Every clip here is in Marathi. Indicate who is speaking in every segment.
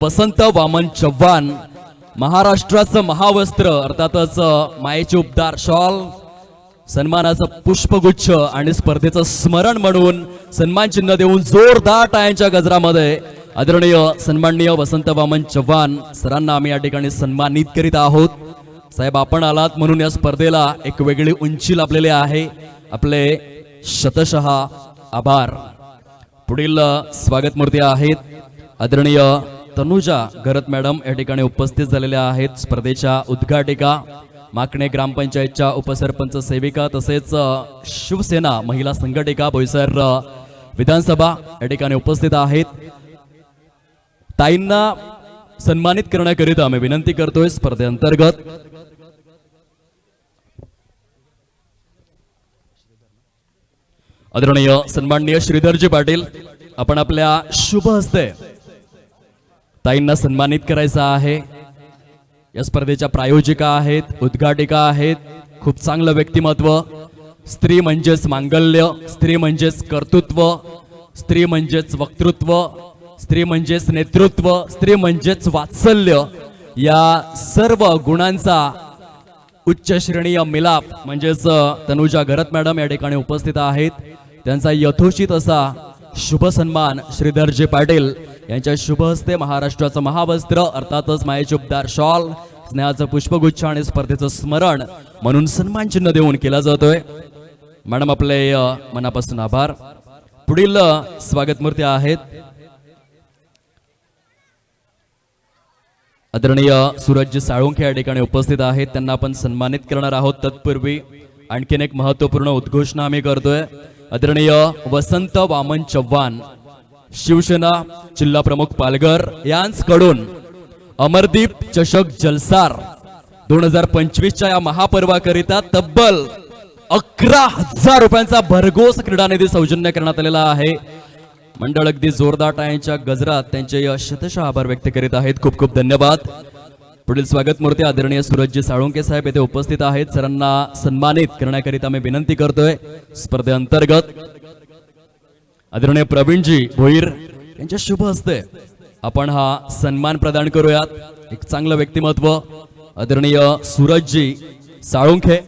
Speaker 1: वसंत वामन चव्हाण, महाराष्ट्राचं महावस्त्र अर्थातच मायेचे उपदार शॉल, सन्मानाचं पुष्पगुच्छ आणि स्पर्धेचं स्मरण म्हणून सन्मान चिन्ह देऊन जोरदार टाळ्यांच्या गजरामध्ये आदरणीय सन्माननीय वसंत वामन चव्हाण सरांना आम्ही या ठिकाणी सन्मानित करीत आहोत. साहेब, आपण आलात म्हणून या स्पर्धेला एक वेगळी उंची लाभलेली आहे. आपले शतशः आभार. पुढील स्वागत मूर्ती आहेत आदरणीय तनुजा गरत मॅडम या ठिकाणी उपस्थित झालेल्या आहेत. स्पर्धेच्या उद्घाटिका, माकणे ग्रामपंचायतच्या उपसरपंच सेविका तसेच शिवसेना महिला संघटिका बोईसर विधानसभा या ठिकाणी उपस्थित आहेत. ताईंना सन्मानित करण्याकरिता आम्ही विनंती करतोय स्पर्धेअंतर्गत आदरणीय सन्माननीय श्रीधरजी पाटील, आपण आपल्या शुभ हस्ते ताईंना सन्मानित करायचं आहे. या स्पर्धेच्या प्रायोजिका आहेत, उद्घाटिका आहेत. खूप चांगलं व्यक्तिमत्व. स्त्री म्हणजेच मांगल्य, स्त्री म्हणजेच कर्तृत्व, स्त्री म्हणजेच वक्तृत्व, स्त्री म्हणजेच नेतृत्व, स्त्री म्हणजेच वात्सल्य, या सर्व गुणांचा उच्च श्रेणीय मिलाप म्हणजेच तनुजा गरत मॅडम या ठिकाणी उपस्थित आहेत. त्यांचा यथोचित असा शुभ सन्मान श्रीधरजी पाटील यांच्या शुभ हस्ते महाराष्ट्राचं महावस्त्र अर्थातच मायेचे उपदार शॉल, स्नेहाचं पुष्पगुच्छ आणि स्पर्धेचं स्मरण म्हणून सन्मान चिन्ह देऊन केला जातोय. मॅडम, आपले मनापासून आभार. पुढील स्वागत मूर्ती आहेत आदरणीय सूरजजी साळुंखे या ठिकाणी उपस्थित आहेत. त्यांना आपण सन्मानित करणार आहोत. तत्पूर्वी आणखीन एक महत्वपूर्ण उद्घोषणा आम्ही करतोय. आदरणीय वसंत वामन चव्हाण, शिवसेना जिल्हा प्रमुख पालघर यांकडून अमरदीप चषक जलसार 2025च्या या महापर्वाकरिता तब्बल 11,000 रुपयांचा भरघोस क्रीडा निधी सौजन्य करण्यात आलेला आहे. मंडळ अगदी जोरदार टाळ्यांच्या गजरात त्यांचे शतशः आभार व्यक्त करीत आहेत. खूप खूप धन्यवाद. पुढील स्वागत मूर्ती आदरणीय सूरजजी साळुंके साहेब येथे उपस्थित आहेत. सरांना सन्मानित करण्याकरिता मी विनंती करतोय स्पर्धेअंतर्गत आदरणीय प्रवीणजी भोईर यांच्या शुभ हस्ते आपण हा सन्मान प्रदान करूयात. एक चांगलं व्यक्तिमत्व आदरणीय सूरजजी साळुंखे,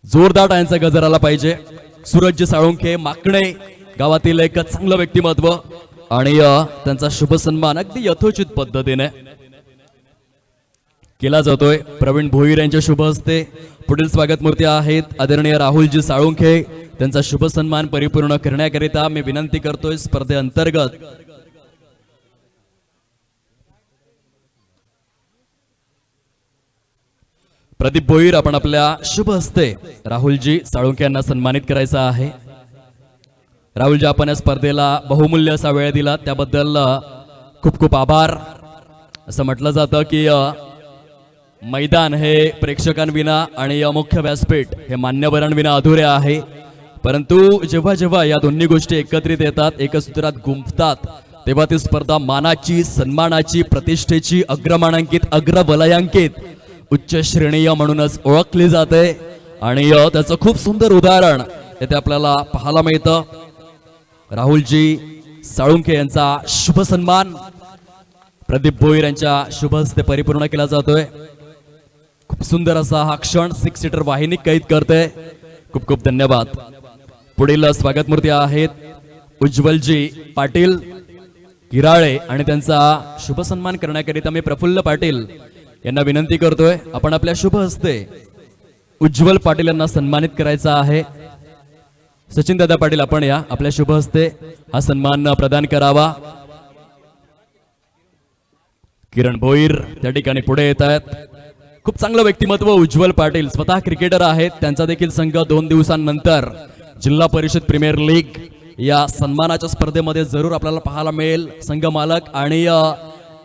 Speaker 1: जोरदार टाळ्यांचा गजर आला पाहिजे. सूरजजी साळुंखे माकणे गावातील एक चांगलं व्यक्तिमत्व आणि त्यांचा शुभ सन्मान अगदी यथोचित पद्धतीने केला जातोय. प्रवीण भोईर यांच्या शुभ हस्ते पुढील स्वागत मूर्ती आहेत आदरणीय राहुलजी साळुंखे. त्यांचा शुभ सन्मान परिपूर्ण करण्याकरिता मी विनंती करतोय स्पर्धेअंतर्गत प्रदीप भोईर, आपण आपल्या शुभ हस्ते राहुलजी साळुंखे यांना सन्मानित करायचं आहे. राहुलजी, आपण या स्पर्धेला बहुमूल्य असा वेळ दिला त्याबद्दल खूप खूप आभार. असं म्हटलं जातं की मैदान हे प्रेक्षकांविना आणि मुख्य व्यासपीठ हे मान्यवरांविना अधुरे आहे. परंतु जेव्हा जेव्हा या दोन्ही गोष्टी एकत्रित येतात, एकच सूत्रात गुंफतात, तेव्हा ती स्पर्धा मानाची, सन्मानाची, प्रतिष्ठेची, अग्रमानांकित, अग्रवलयांकित, उच्च श्रेणीय म्हणूनच ओळखली जाते. आणि त्याचं खूप सुंदर उदाहरण येथे आपल्याला पाहायला मिळतं. राहुलजी साळुंखे यांचा शुभ सन्मान प्रदीप भोईर यांच्या शुभ हस्ते परिपूर्ण केला जातोय. खूप सुंदर असा हा क्षण 6 सीटर वाहिनी कैद करते. खूप खूप धन्यवाद. पुढील स्वागत मूर्ती आहेत उज्ज्वलजी पाटील गिराळे आणि त्यांचा शुभ सन्मान करण्याकरिता मी प्रफुल्ल पाटील यांना विनंती करतोय. आपण आपल्या शुभ हस्ते उज्ज्वल पाटील यांना सन्मानित करायचा आहे. सचिन दादा पाटील, आपण या आपल्या शुभ हस्ते हा सन्मान प्रदान करावा. किरण भोईर त्या ठिकाणी पुढे येत आहेत. खूप चांगलं व्यक्तिमत्व उज्ज्वल पाटील स्वतः क्रिकेटर आहेत. त्यांचा देखील संघ 2 दिवसांनंतर जिल्हा परिषद प्रीमियर लीग या सन्मानाच्या स्पर्धेमध्ये जरूर आपल्याला पाहायला मिळेल. संघ मालक आणि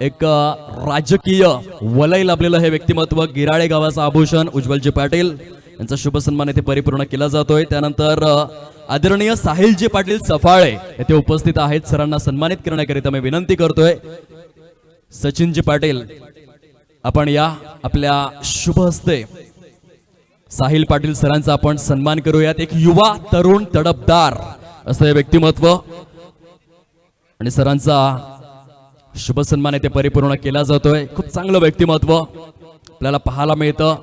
Speaker 1: एक राजकीय वलय लाभलेलं हे व्यक्तिमत्व, गिराळे गावाचं आभूषण उज्ज्वलजी पाटील यांचा शुभ सन्मान येथे परिपूर्ण केला जातोय. त्यानंतर आदरणीय साहिलजी पाटील सफाळे येथे उपस्थित आहेत. सरांना सन्मानित करण्याकरिता मी विनंती करतोय. सचिनजी पाटील, आपण या आपल्या शुभ हस्ते साहिल पाटील सरांचा आपण सन्मान करूयात। एक युवा तरुण तडफदार असं व्यक्तिमत्व आणि सरांचा शुभ सन्मान येथे परिपूर्ण केला जातोय. खूप चांगलं व्यक्तिमत्व आपल्याला पाहायला मिळतं.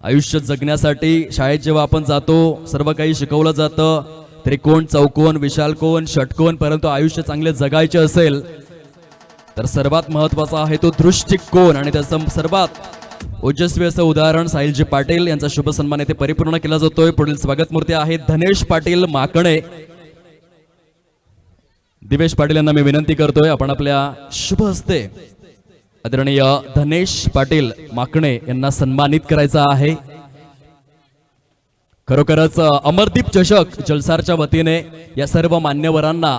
Speaker 1: आयुष्य जगण्यासाठी शाळेत जेव्हा आपण जातो सर्व काही शिकवलं जातं, त्रिकोण, चौकोन, विशालकोन, षटकोन, परंतु आयुष्य चांगले जगायचे असेल तर सर्वात महत्वाचा आहे तो दृष्टिकोन. आणि त्याचं सर्वात ओजस्वी असं उदाहरण साहिलजी पाटील यांचा शुभ सन्मान येथे परिपूर्ण केला जातोय. पुढील स्वागत मूर्ती आहेत धनेश पाटील माकणे. दिवेश पाटील यांना मी विनंती करतोय आपण आपल्या शुभ हस्ते आदरणीय धनेश पाटील माकणे यांना सन्मानित करायचा आहे. खरोखरच अमरदीप चषक जलसारच्या वतीने या सर्व मान्यवरांना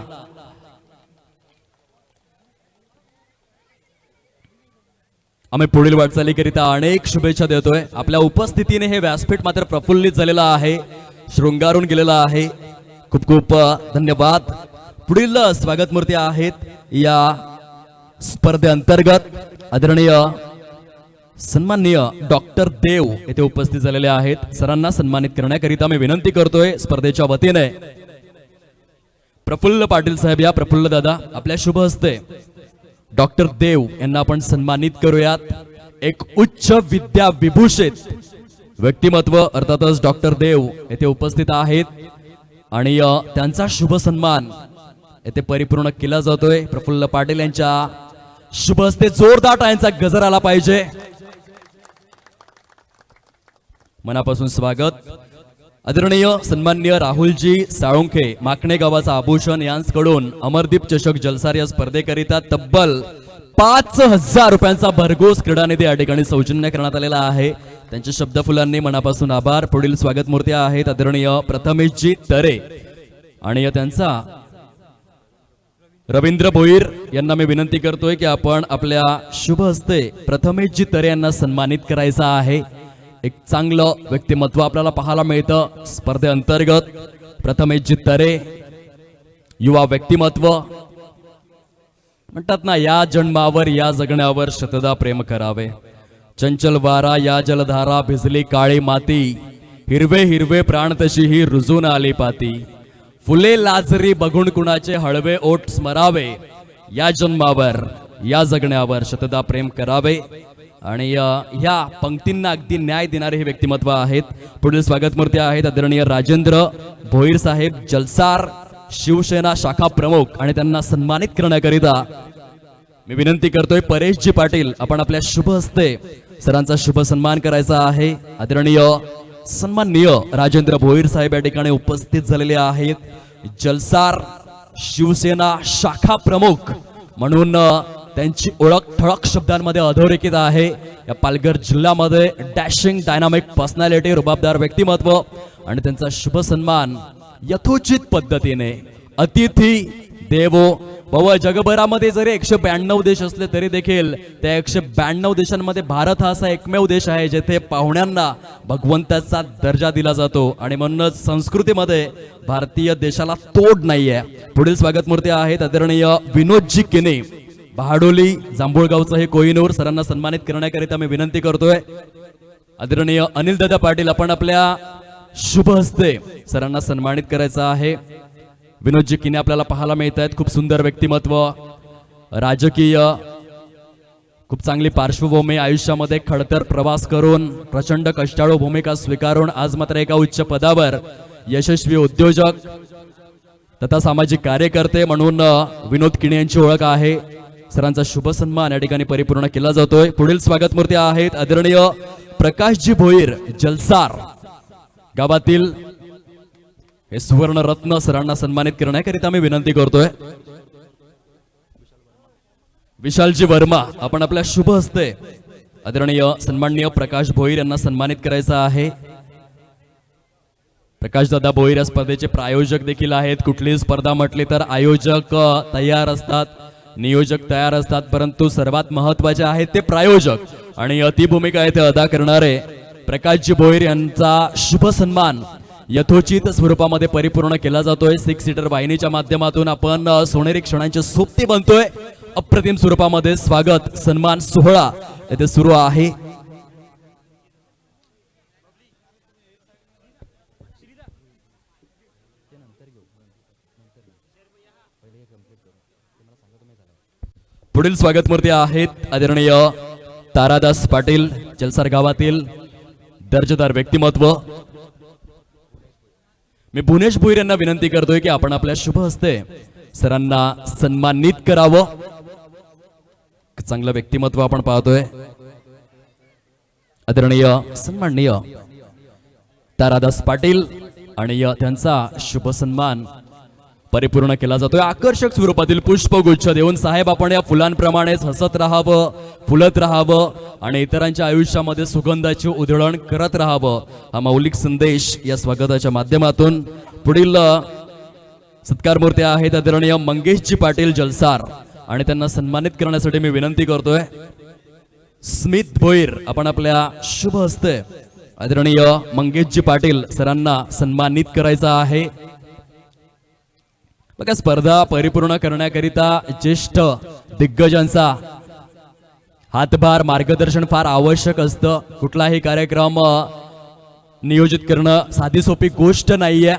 Speaker 1: आम्ही पुढील वाटचालीकरिता अनेक शुभेच्छा देतोय. आपल्या उपस्थितीने हे व्यासपीठ मात्र प्रफुल्लित झालेलं आहे, शृंगारून गेलेलं आहे. खूप खूप धन्यवाद. पुढील स्वागत मूर्ती आहेत या स्पर्धेअंतर्गत आदरणीय सन्माननीय डॉक्टर देव येथे उपस्थित झालेले आहेत. सरांना सन्मानित करण्याकरिता मी विनंती करतोय स्पर्धेच्या वतीने. प्रफुल्ल पाटील साहेब या प्रफुल्ल दादा आपल्या शुभ हस्ते डॉक्टर देव यांना आपण सन्मानित करूयात. एक उच्च विद्या विभूषित व्यक्तिमत्व अर्थातच डॉक्टर देव येथे उपस्थित आहेत आणि त्यांचा शुभ सन्मान येथे परिपूर्ण केला जातोय. प्रफुल्ल पाटील यांच्या शुभ हस्ते जोरदार टाळ्यांचा गजर आला पाहिजे. मनापासून स्वागत. आदरणीय सन्माननीय राहुलजी साळुंखे माकणे गावाचा आभूषण यांकडून अमरदीप चषक जलसार या स्पर्धेकरिता तब्बल 5,000 रुपयांचा भरघोस क्रीडा निधी या ठिकाणी सौजन्य करण्यात आलेला आहे. त्यांच्या शब्दफुलांनी मनापासून आभार. पुढील स्वागत मूर्ती आहेत आदरणीय प्रथमेशजी तरे आणि त्यांचा रवींद्र भोईर यांना मी विनंती करतोय की आपण आपल्या शुभ हस्ते प्रथमेशजी तरे यांना सन्मानित करायचा आहे. एक चांगलं व्यक्तिमत्व आपल्याला पाहायला मिळतं स्पर्धेअंतर्गत. प्रथमेशजी तरे युवा व्यक्तिमत्व म्हणतात ना, या जन्मावर या जगण्यावर शतदा प्रेम करावे. चंचल वारा या जलधारा भिजली काळी माती, हिरवे हिरवे प्राण तशी ही रुजून आली पाती. फुले लाजरी बघून कुणाचे हळवे ओठ स्मरावे, या जन्मावर या जगण्यावर शतदा प्रेम करावे. आणि ह्या पंक्तींना अगदी न्याय देणारे हे व्यक्तिमत्व आहेत. पुढील स्वागत मूर्ती आहेत आदरणीय राजेंद्र भोईर साहेब जलसार शिवसेना शाखा प्रमुख आणि त्यांना सन्मानित करण्याकरिता मी विनंती करतोय परेशजी पाटील आपण आपल्या शुभ हस्ते सरांचा शुभ सन्मान करायचा आहे. आदरणीय सन्माननीय राजेंद्र भोईर साहेब या ठिकाणी उपस्थित झालेले आहेत. जलसार शिवसेना शाखा प्रमुख म्हणून त्यांची ओळख ठळक शब्दांमध्ये अधोरेखित आहे. या पालघर जिल्ह्यामध्ये डॅशिंग डायनामिक पर्सनॅलिटी रुबाबदार व्यक्तिमत्व आणि त्यांचा शुभ सन्मान यथोचित पद्धतीने अतिथी देवो भव. जगभरामध्ये जरी 192 देश असले तरी देखील त्या 192 देशांमध्ये भारत हा असा एकमेव देश आहे जेथे पाहुण्यांना भगवंताचा दर्जा दिला जातो आणि म्हणूनच संस्कृतीमध्ये भारतीय देशाला तोड नाहीये. पुढील स्वागत मूर्ती आहेत आदरणीय विनोदजी किने बहाडोली जांभूळगावचं हे कोहिनूर. सरांना सन्मानित करण्याकरिता मी विनंती करतोय आदरणीय अनिल दादा पाटील आपण आपल्या शुभ हस्ते सरांना सन्मानित करायचं आहे. विनोदजी किने आपल्याला पाहायला मिळत आहेत. खूप सुंदर व्यक्तिमत्व, राजकीय खूप चांगली पार्श्वभूमी, आयुष्यामध्ये खडतर प्रवास करून प्रचंड कष्टाळू भूमिका स्वीकारून आज मात्र एका उच्च पदावर यशस्वी उद्योजक तथा सामाजिक कार्यकर्ते म्हणून विनोद किने यांची ओळख आहे. सरांचा शुभ सन्मान या ठिकाणी परिपूर्ण केला जातोय. पुढील स्वागत मूर्ती आहेत आदरणीय प्रकाशजी भोईर जलसार गावातील हे सुवर्ण रत्न. सरांना सन्मानित करण्याकरिता मी विनंती करतोय विशालजी वर्मा आपण आपल्या शुभ हस्ते आदरणीय सन्माननीय प्रकाश भोईर यांना सन्मानित करायचं आहे. प्रकाशदादा भोईर या स्पर्धेचे प्रायोजक देखील आहेत. कुठलीही स्पर्धा म्हटली तर आयोजक तयार असतात, नियोजक तयार असतात, परंतु सर्वात महत्वाचे आहेत ते प्रायोजक आणि ती भूमिका येथे अदा करणारे प्रकाशजी भोईर यांचा शुभ सन्मान यथोचित स्वरूपामध्ये परिपूर्ण केला जातोय. 6 सीटर वाहिनीच्या माध्यमातून आपण सोनेरी क्षणांचे सोबती बनतोय. अप्रतिम स्वरूपामध्ये स्वागत सन्मान सोहळा येथे सुरू आहे. पुढील स्वागत मूर्ती आहेत आदरणीय तारादास पाटील, जलसार गावातील दर्जेदार व्यक्तिमत्व. मी भुवनेश भोईर यांना विनंती करतोय की आपण आपल्या शुभ हस्ते सरांना सन्मानित करावं. चांगलं व्यक्तिमत्व आपण पाहतोय. आदरणीय सन्माननीय तारादास पाटील आणि त्यांचा शुभ सन्मान परिपूर्ण केला जातोय. आकर्षक स्वरूपातील पुष्पगुच्छ देऊन साहेब आपण या फुलांप्रमाणेच हसत राहावं, फुलत राहावं आणि इतरांच्या आयुष्यामध्ये सुगंधाची उधळण करत राहावं, हा मौलिक संदेश या स्वागताच्या माध्यमातून. पुढील सत्कार मूर्ती आहेत आदरणीय मंगेशजी पाटील जलसार आणि त्यांना सन्मानित करण्यासाठी मी विनंती करतोय स्मित भोईर, आपण आपल्या शुभ हस्ते आदरणीय मंगेशजी पाटील सरांना सन्मानित करायचा आहे. बघा, स्पर्धा परिपूर्ण करण्याकरिता ज्येष्ठ दिग्गजांचा हातभार, मार्गदर्शन फार आवश्यक असतं. कुठलाही कार्यक्रम नियोजित करणं साधी सोपी गोष्ट नाहीये.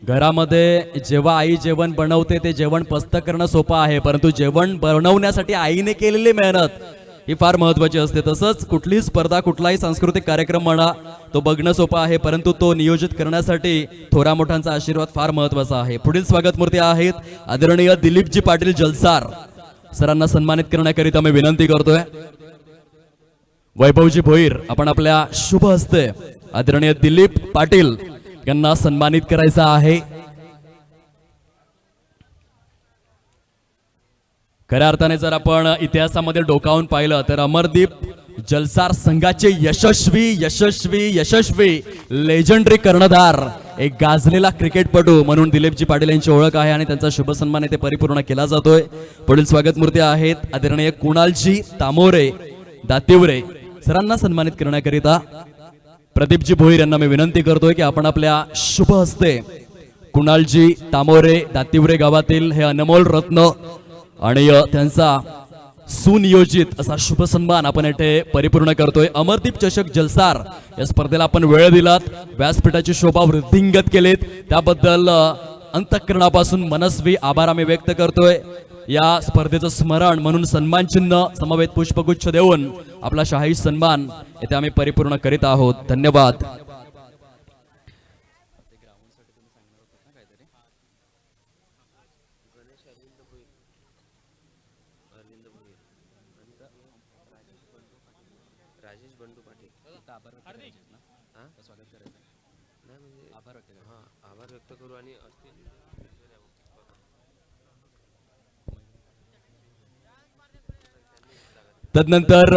Speaker 1: घरामध्ये जेव्हा आई जेवण बनवते ते जेवण पस्त करणं सोपं आहे, परंतु जेवण बनवण्यासाठी आईने केलेली मेहनत ही फार महत्वाची असते. तसंच कुठलीही स्पर्धा, कुठलाही सांस्कृतिक कार्यक्रम म्हणा, तो बघणं सोपं आहे, परंतु तो नियोजित करण्यासाठी थोरा मोठ्यांचा आशीर्वाद फार महत्वाचा आहे. पुढील स्वागत मूर्ती आहेत आदरणीय दिलीपजी पाटील जलसार, सरांना सन्मानित करण्याकरिता मी विनंती करतोय वैभवजी भोईर, आपण आपल्या शुभ हस्ते आदरणीय दिलीप पाटील यांना सन्मानित करायचा आहे. खऱ्या अर्थाने जर आपण इतिहासामध्ये डोकावून पाहिलं तर अमरदीप जलसार संघाचे यशस्वी यशस्वी यशस्वी लेजंडरी कर्णधार, एक गाजलेला क्रिकेटपटू म्हणून दिलीपजी पाटील यांची ओळख आहे आणि त्यांचा शुभ सन्मान येथे परिपूर्ण केला जातोय. पुढील स्वागत मूर्ती आहेत आदरणीय कुणालजी तामोरे दातिवरे, सरांना सन्मानित करण्याकरिता प्रदीपजी भोईर यांना मी विनंती करतोय की आपण आपल्या शुभ हस्ते कुणालजी तामोरे दातिवरे गावातील हे अनमोल रत्न आणि त्यांचा सुनियोजित असा शुभ सन्मान आपण येथे परिपूर्ण करतोय. अमरदीप चषक जलसार या स्पर्धेला आपण वेळ दिलात, व्यासपीठाची शोभा वृद्धिंगत केलीत, त्याबद्दल अंतःकरणापासून मनस्वी आभार आम्ही व्यक्त करतोय. या स्पर्धेचं स्मरण म्हणून सन्मान चिन्ह समवेत पुष्पगुच्छ देऊन आपला शाही सन्मान येथे आम्ही परिपूर्ण करीत आहोत. धन्यवाद.
Speaker 2: राजेश बंडू पाटील आभार व्यक्त करू आणि
Speaker 1: तदनंतर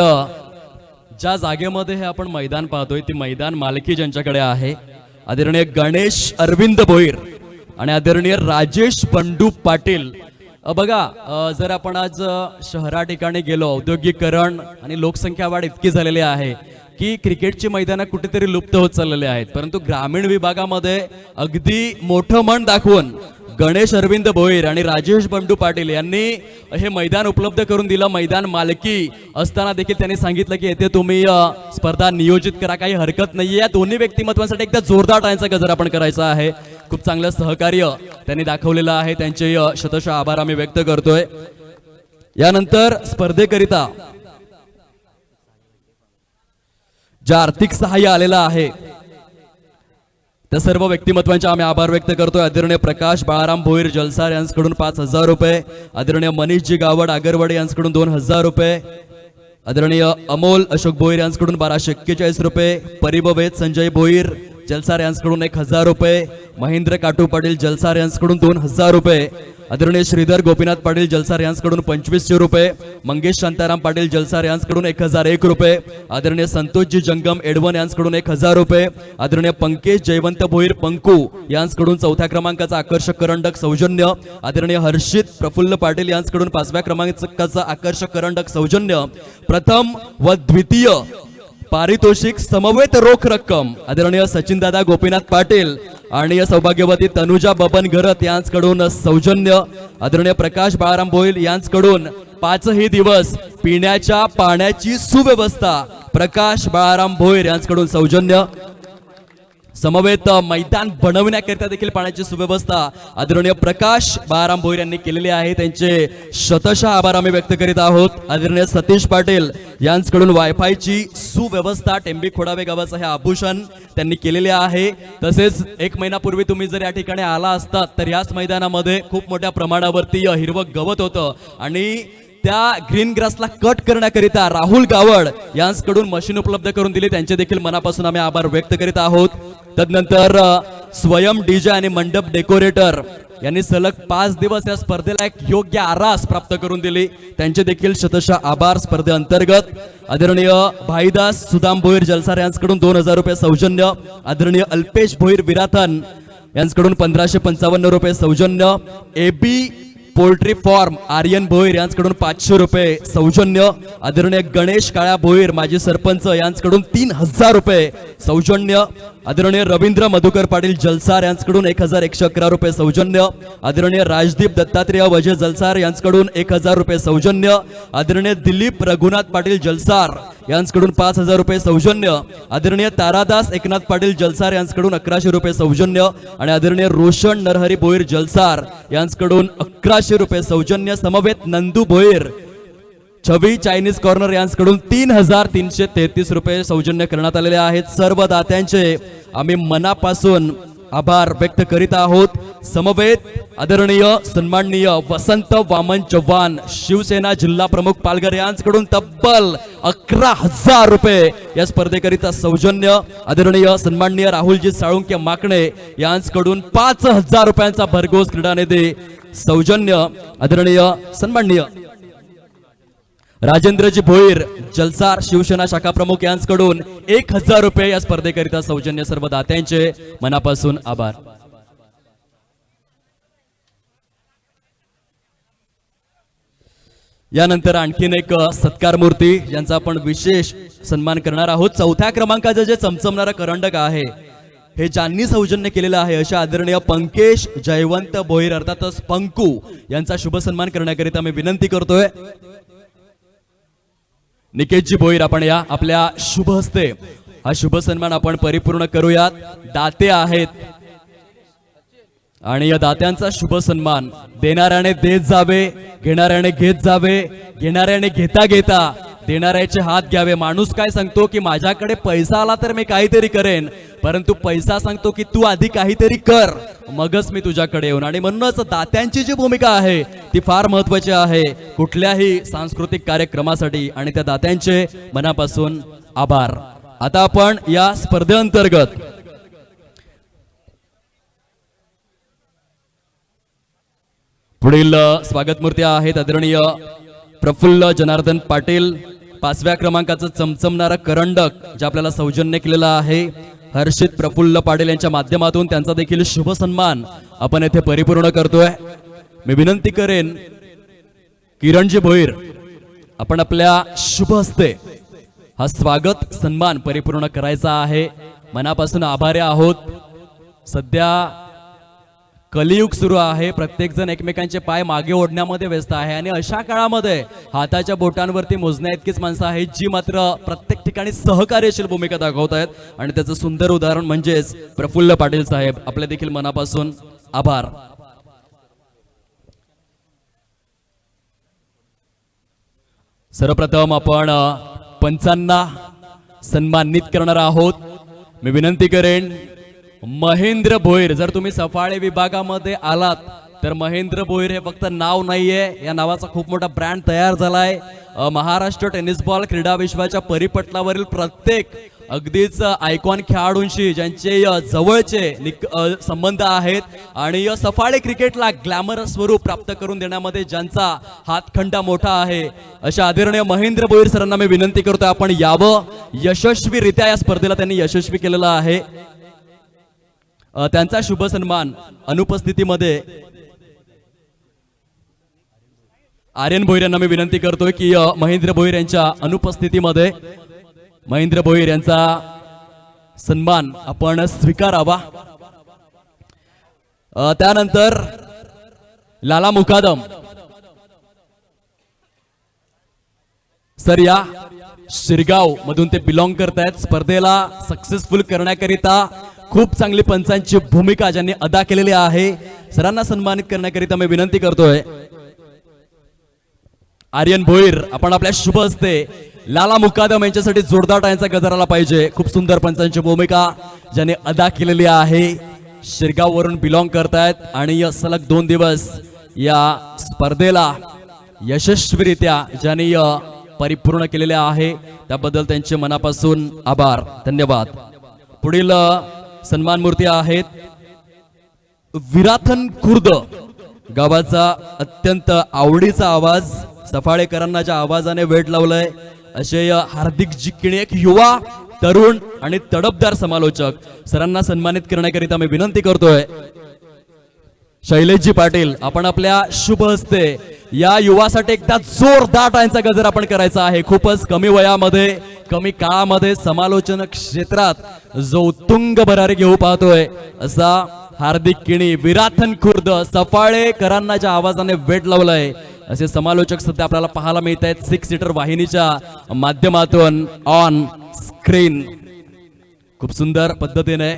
Speaker 1: ज्या जागेमध्ये हे आपण मैदान पाहतोय ती मैदान मालकी ज्यांच्याकडे आहे आदरणीय गणेश अरविंद भोईर आणि आदरणीय राजेश बंडू पाटील. बघा, जर आपण आज शहरा ठिकाणी गेलो, औद्योगिकरण आणि लोकसंख्या वाढ इतकी झालेली आहे की क्रिकेटची मैदानं कुठेतरी लुप्त होत चाललेली आहेत, परंतु ग्रामीण विभागामध्ये अगदी मोठं मन दाखवून गणेश अरविंद भोईर आणि राजेश बंडू पाटील यांनी हे मैदान उपलब्ध करून दिलं. मैदान मालकी असताना देखील त्यांनी सांगितलं की येथे तुम्ही स्पर्धा नियोजित करा, काही हरकत नाहीये. या दोन्ही व्यक्तिमत्वांसाठी एकदा जोरदार टाळ्यांचा गजर आपण करायचा आहे. खूप चांगलं सहकार्य त्यांनी दाखवलेलं आहे, त्यांचे शतशः आभार आम्ही व्यक्त करतोय. यानंतर स्पर्धेकरिता ज्या आर्थिक सहाय्य आलेलं आहे त्या सर्व व्यक्तिमत्वांचे आम्ही आभार व्यक्त करतोय. आदरणीय प्रकाश बाळाराम भोईर जलसार यांच्याकडून 5,000 रुपये, आदरणीय मनीषजी गावड आगरवाडी यांच्याकडून 2,000 रुपये, आदरणीय अमोल अशोक भोईर यांच्याकडून 1241 रुपये, परिबवेद संजय भोईर जलसार यांच्याकडून 1,000 रुपये, महेंद्र काटू पाटील जलसार यांच्याकडून 2,000 रुपये, आदरणीय श्रीधर गोपीनाथ पाटील जलसार यांच्याकडून 2,500 रुपये, मंगेश शांताराम पाटील जलसार यांच्याकडून 1,001 रुपये, आदरणीय संतोषजी जंगम एडवन यांच्याकडून 1,000 रुपये, आदरणीय पंकज जयवंत भोईर पंकू यांच्याकडून 4थ्या क्रमांकाचा आकर्षक करंडक सौजन्य, आदरणीय हर्षित प्रफुल्ल पाटील यांच्याकडून 5व्या क्रमांकाचा आकर्षक करंडक सौजन्य, प्रथम व द्वितीय पारितोषिक समवेत रोख रक्कम आदरणीय सचिनदादा गोपीनाथ पाटील आणि सौभाग्यवती तनुजा बबन गरत यांच्याकडून सौजन्य, आदरणीय प्रकाश बाळाराम भोईर यांच्याकडून 5ही दिवस पिण्याच्या पाण्याची सुव्यवस्था प्रकाश बाळाराम भोईर यांच्याकडून सौजन्य. समवेत मैदान बनवण्याकरिता देखील पाण्याची सुव्यवस्था आदरणीय प्रकाश बाळाराम भोईर यांनी केलेली आहे. त्यांचे शतशः आभार आम्ही व्यक्त करीत आहोत. आदरणीय सतीश पाटील यांच्याकडून वायफायची सुव्यवस्था टेंबी खोडावे गावाचं हे आभूषण त्यांनी केलेले आहे. तसेच 1 महिन्यापूर्वी तुम्ही जर या ठिकाणी आला असतात तर याच मैदानामध्ये खूप मोठ्या प्रमाणावरती हिरवं गवत होतं आणि त्या ग्रीन ग्रासला कट करण्याकरिता राहुल गावड यांच्याकडून मशीन उपलब्ध करून दिली. त्यांचे देखील मनापासून आम्ही आभार व्यक्त करीत आहोत. तदनंतर स्वयं डीजे आणि मंडप डेकोरेटर यांनी सलग 5 दिवस या स्पर्धेला एक योग्य आरास प्राप्त करून दिली. त्यांचे देखील शतशः आभार. स्पर्धेअंतर्गत आदरणीय भाईदास सुदाम भोईर जलसार यांच्याकडून 2000 रुपये सौजन्य. आदरणीय अल्पेश भोईर विराथन यांच्याकडून 1555 रुपये सौजन्य. AB poultry farm Aryan Bhoir यांच्याकडून 500 रुपये सौजन्य. आदरणीय गणेश काळ्या भोईर माजी सरपंच यांच्याकडून 3000 रुपये सौजन्य. आदरणीय रवींद्र मधुकर पाटील जलसार यांच्याकडून 1111 रुपये सौजन्य. आदरणीय राजदीप दत्तात्रेय वजे जलसार यांच्याकडून 1000 रुपये सौजन्य. आदरणीय दिलीप रघुनाथ पाटील जलसार यांच्याकडून 5000 रुपये सौजन्य. आदरणीय तारादास एकनाथ पाटील जलसार यांच्याकडून 1100 रुपये सौजन्य आणि आदरणीय रोशन नरहरी भोईर जलसार यांच्याकडून 1100 रुपये सौजन्य. समवेत नंदू भोईर छवी चायनीज कॉर्नर यांच्याकडून 3333 रुपये सौजन्य करण्यात आलेले आहेत. सर्व दात्यांचे आम्ही मनापासून आभार व्यक्त करीत आहोत. समवेत आदरणीय सन्माननीय वसंत वामन चव्हाण शिवसेना जिल्हा प्रमुख पालघर यांच्याकडून तब्बल 11000 रुपये या स्पर्धेकरिता सौजन्य. आदरणीय सन्माननीय राहुलजी साळुंके माकणे यांच्याकडून 5000 रुपयांचा भरघोस क्रीडा निधी सौजन्य. आदरणीय सन्माननीय राजेंद्रजी भोईर जलसार शिवसेना शाखा प्रमुख यांच्याकडून 1000 रुपये या स्पर्धेकरिता सौजन्य. सर्व दात्यांचे मनापासून आभार. यानंतर आणखीन एक सत्कार मूर्ती यांचा आपण विशेष सन्मान करणार आहोत. 4थ्या क्रमांकाचं जे चमचमणारं करंडक आहे हे ज्यांनी सौजन्य केलेलं आहे अशा आदरणीय पंकेश जयवंत भोईर अर्थातच पंकू यांचा शुभ सन्मान करण्याकरिता मी विनंती करतोय. निकेशजी भोईर आपण या आपल्या शुभ हस्ते हा शुभ सन्मान आपण परिपूर्ण करूयात. दाते आहेत आणि या दात्यांचा शुभ सन्मान देणाऱ्याने देत जावे, घेणाऱ्याने घेत जावे, घेणाऱ्याने घेता घेता देणाऱ्याचे हात घ्यावे. माणूस काय सांगतो की माझ्याकडे पैसा आला तर मी काहीतरी करेन, परंतु पैसा सांगतो की तू आधी काहीतरी कर मगच मी तुझ्याकडे येऊन. आणि म्हणूनच दात्यांची जी भूमिका आहे ती फार महत्वाची आहे कुठल्याही सांस्कृतिक कार्यक्रमासाठी आणि त्या दात्यांचे मनापासून आभार. आता आपण या स्पर्धेअंतर्गत पुढील स्वागत मूर्ती आहेत. आदरणीय प्रफुल्ल जनार्दन पाटील 5व्या क्रमांकाचं चमचमणारा करंडक जे आपल्याला सौजन्य केलेला आहे. हर्षित प्रफुल्ल पाटील यांच्या माध्यमातून त्यांचा देखील शुभ सन्मान आपण येथे परिपूर्ण करतोय. मी विनंती करेन किरणजी भोईर आपण आपल्या शुभ हस्ते हा स्वागत सन्मान परिपूर्ण करायचा आहे. मनापासून आभारी आहोत. सध्या कलियुग सुरू आहे. प्रत्येक जण एकमेकांचे पाय मागे ओढण्यामध्ये व्यस्त आहे आणि अशा काळामध्ये हाताच्या बोटांवरती मोजण्या इतकीच माणसं आहेत जी मात्र प्रत्येक ठिकाणी सहकार्यशील भूमिका दाखवत आहेत आणि त्याचं सुंदर उदाहरण म्हणजेच प्रफुल्ल पाटील साहेब. आपले देखील मनापासून आभार. सर्वप्रथम आपण पंचांना सन्मानित करणार आहोत. मी विनंती करेन महेंद्र भोईर, जर तुम्ही सफाळे विभागामध्ये आलात तर महेंद्र भोईर हे फक्त नाव नाहीये, या नावाचा खूप मोठा ब्रँड तयार झालाय. महाराष्ट्र टेनिस बॉल क्रीडा विश्वाच्या परिपटलावरील प्रत्येक अगदीच आयकॉन खेळाडूंशी ज्यांचे जवळचे संबंध आहेत आणि सफाळे क्रिकेटला ग्लॅमरस स्वरूप प्राप्त करून देण्यामध्ये ज्यांचा हातखंडा मोठा आहे अशा आदरणीय महेंद्र भोईर सरांना मी विनंती करतो आपण यावं. यशस्वीरित्या या स्पर्धेला त्यांनी यशस्वी केलेला आहे. त्यांचा शुभ सन्मान अनुपस्थितीमध्ये आर्यन भोईर यांना मी विनंती करतोय की महेंद्र भोईर यांच्या अनुपस्थितीमध्ये महेंद्र भोईर यांचा सन्मान आपण स्वीकारावा. त्यानंतर लाला मुकादम सर या शिरगाव मधून ते बिलॉंग करतायत. स्पर्धेला सक्सेसफुल करण्याकरिता खूप चांगली पंचांची भूमिका ज्यांनी अदा केलेली आहे, सरांना सन्मानित करण्याकरिता मी विनंती करतोय. आर्यन भोईर, आपण आपल्या शुभ हस्ते लाला मुकादम यांच्यासाठी जोरदार टाळ्यांचा गजर आला पाहिजे. खूप सुंदर पंचांची भूमिका ज्याने अदा केलेली आहे. शिरगाव वरून बिलॉंग करतायत आणि सलग 2 दिवस या स्पर्धेला यशस्वीरित्या ज्यांनी परिपूर्ण केलेले आहे, त्याबद्दल त्यांचे मनापासून आभार, धन्यवाद. पुढील सन्मान मूर्ती आहेत विराथन खुर्द गावाचा अत्यंत आवडीचा आवाज, सफाळेकरांना ज्या आवाजाने वेड लावलंय असे हार्दिक जिकिणे, एक युवा तरुण आणि तडफदार समालोचक, सरांना सन्मानित करण्याकरिता मी विनंती करतोय. शैलेशजी पाटील, आपण आपल्या शुभ हस्ते या युवासाठी एकदा जोरदार टाळ्यांचा गजर आपण करायचा आहे. खूपच कमी वयामध्ये, कमी काळामध्ये समालोचन क्षेत्रात जो उत्तुंग भरारी घेऊ पाहतोय असा हार्दिक किणी, विराथन खुर्द, सफाळेकरांना ज्या आवाजाने वेड लावलंय असे समालोचक सध्या आपल्याला पाहायला मिळत आहेत 6 सीटर वाहिनीच्या माध्यमातून ऑन स्क्रीन. खूप सुंदर पद्धतीने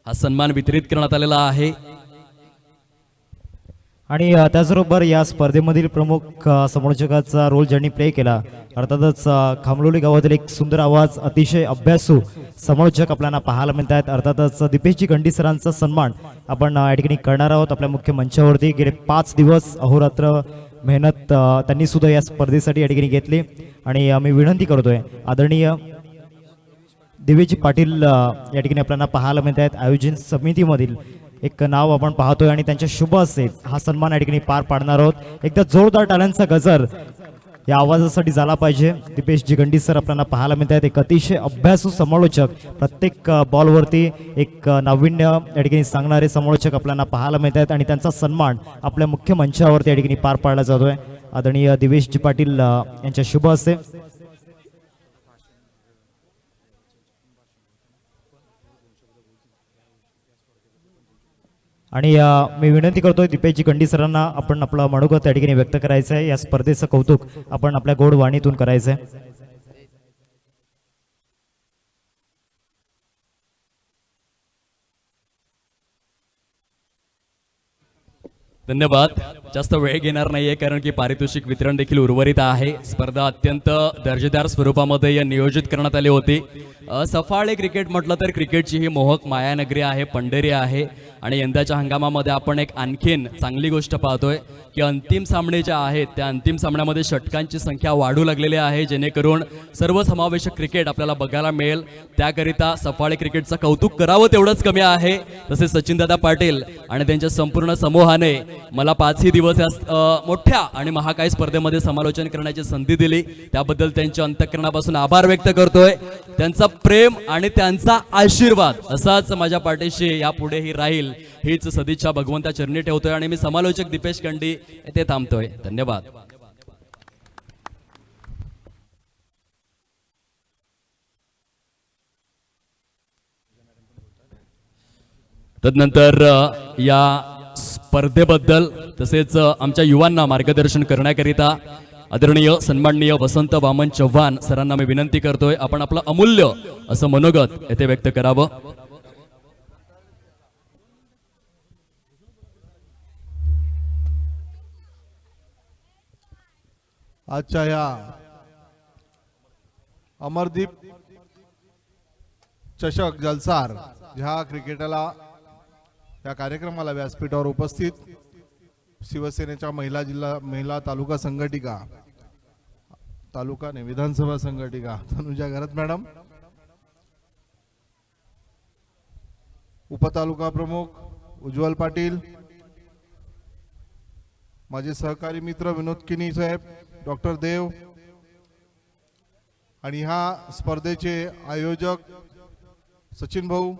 Speaker 1: हा सन्मान वितरित करण्यात आलेला आहे.
Speaker 3: आणि त्याचबरोबर या स्पर्धेमधील प्रमुख समालोचकाचा रोल ज्यांनी प्ले केला, अर्थातच खामलोली गावातील एक सुंदर आवाज, अतिशय अभ्यासू समालोचक आपल्याला पाहायला मिळत आहेत. अर्थातच दीपेशजी गंडी सरांचा सन्मान आपण या ठिकाणी करणार आहोत. आपल्या मुख्य मंचावरती गेले 5 दिवस अहोरात्र मेहनत त्यांनी सुद्धा या स्पर्धेसाठी या ठिकाणी घेतली. आणि मी विनंती करतोय आदरणीय दिवेशजी पाटील या ठिकाणी आपल्याला पाहायला मिळत आहेत. आयोजन समितीमधील एक नाव आपण पाहतोय आणि त्यांच्या शुभ हस्ते हा सन्मान या ठिकाणी पार पाडणार आहोत. एकदा जोरदार टाळ्यांचा गजर या आवाजासाठी झाला पाहिजे. दीपेशजी गंडी सर आपल्याला पाहायला मिळत आहेत. एक अतिशय अभ्यासू समालोचक, प्रत्येक बॉलवरती एक नाविन्य या ठिकाणी सांगणारे समालोचक आपल्याला पाहायला मिळत आहेत आणि त्यांचा सन्मान आपल्या मुख्य मंचावरती या ठिकाणी पार पाडला जातोय. आदरणीय दिवेशजी पाटील यांच्या शुभ हस्ते. आणि मी विनंती करतोय दीपेशजी गंडी सरांना आपण आपला मनोगत या ठिकाणी व्यक्त करायचं आहे. या स्पर्धेचं कौतुक आपण आपल्या गोड वाणीतून करायचं आहे.
Speaker 1: धन्यवाद. जास्त वेळ घेणार नाहीये कारण की पारितोषिक वितरण देखील उर्वरित आहे. स्पर्धा अत्यंत दर्जेदार स्वरूपामध्ये नियोजित करण्यात आली होती. सफाळे क्रिकेट म्हटलं तर क्रिकेटची ही मोहक मायानगरी आहे, पंढरी आहे. आणि यंदाच्या हंगामामध्ये आपण एक आणखीन चांगली गोष्ट पाहतोय की अंतिम सामने जे आहेत त्या अंतिम सामन्यामध्ये षटकांची संख्या वाढू लागलेली आहे, जेणेकरून सर्वसमावेशक क्रिकेट आपल्याला बघायला मिळेल. त्याकरिता सफाळे क्रिकेटचं कौतुक करावं तेवढंच कमी आहे. तसेच सचिनदादा पाटील आणि त्यांच्या संपूर्ण समूहाने मला 5ही दिवस या मोठ्या आणि महाकाय स्पर्धेमध्ये समालोचन करण्याची संधी दिली, त्याबद्दल त्यांच्या अंतःकरणापासून आभार व्यक्त करतोय. त्यांचा प्रेम आणि त्यांचा आशीर्वाद असाच माझ्या पाठीशी यापुढेही राहील हीच सदिच्छा भगवंता चरणी ठेवतोय. आणि मी समालोचक दीपेश गंडी येथे थांबतोय. धन्यवाद. तदनंतर या स्पर्धेबद्दल तसेच आमच्या युवांना मार्गदर्शन करण्याकरिता आदरणीय सन्माननीय वसंत वामन चव्हाण सरांना मी विनंती करतोय, आपण आपलं अमूल्य असं मनोगत येथे व्यक्त करावं.
Speaker 4: आजच्या या अमरदीप चषक जलसार ह्या क्रिकेटला या कार्यक्रमाला व्यासपीठावर उपस्थित शिवसेनेच्या महिला तालुका संघटिका विधानसभा संघटिका तनुजा घरत मॅडम, उपतालुका प्रमुख उज्ज्वल पाटील, माझे सहकारी मित्र विनोद किनी साहेब, डॉक्टर देव आणि ह्या स्पर्धेचे आयोजक सचिन भाऊ,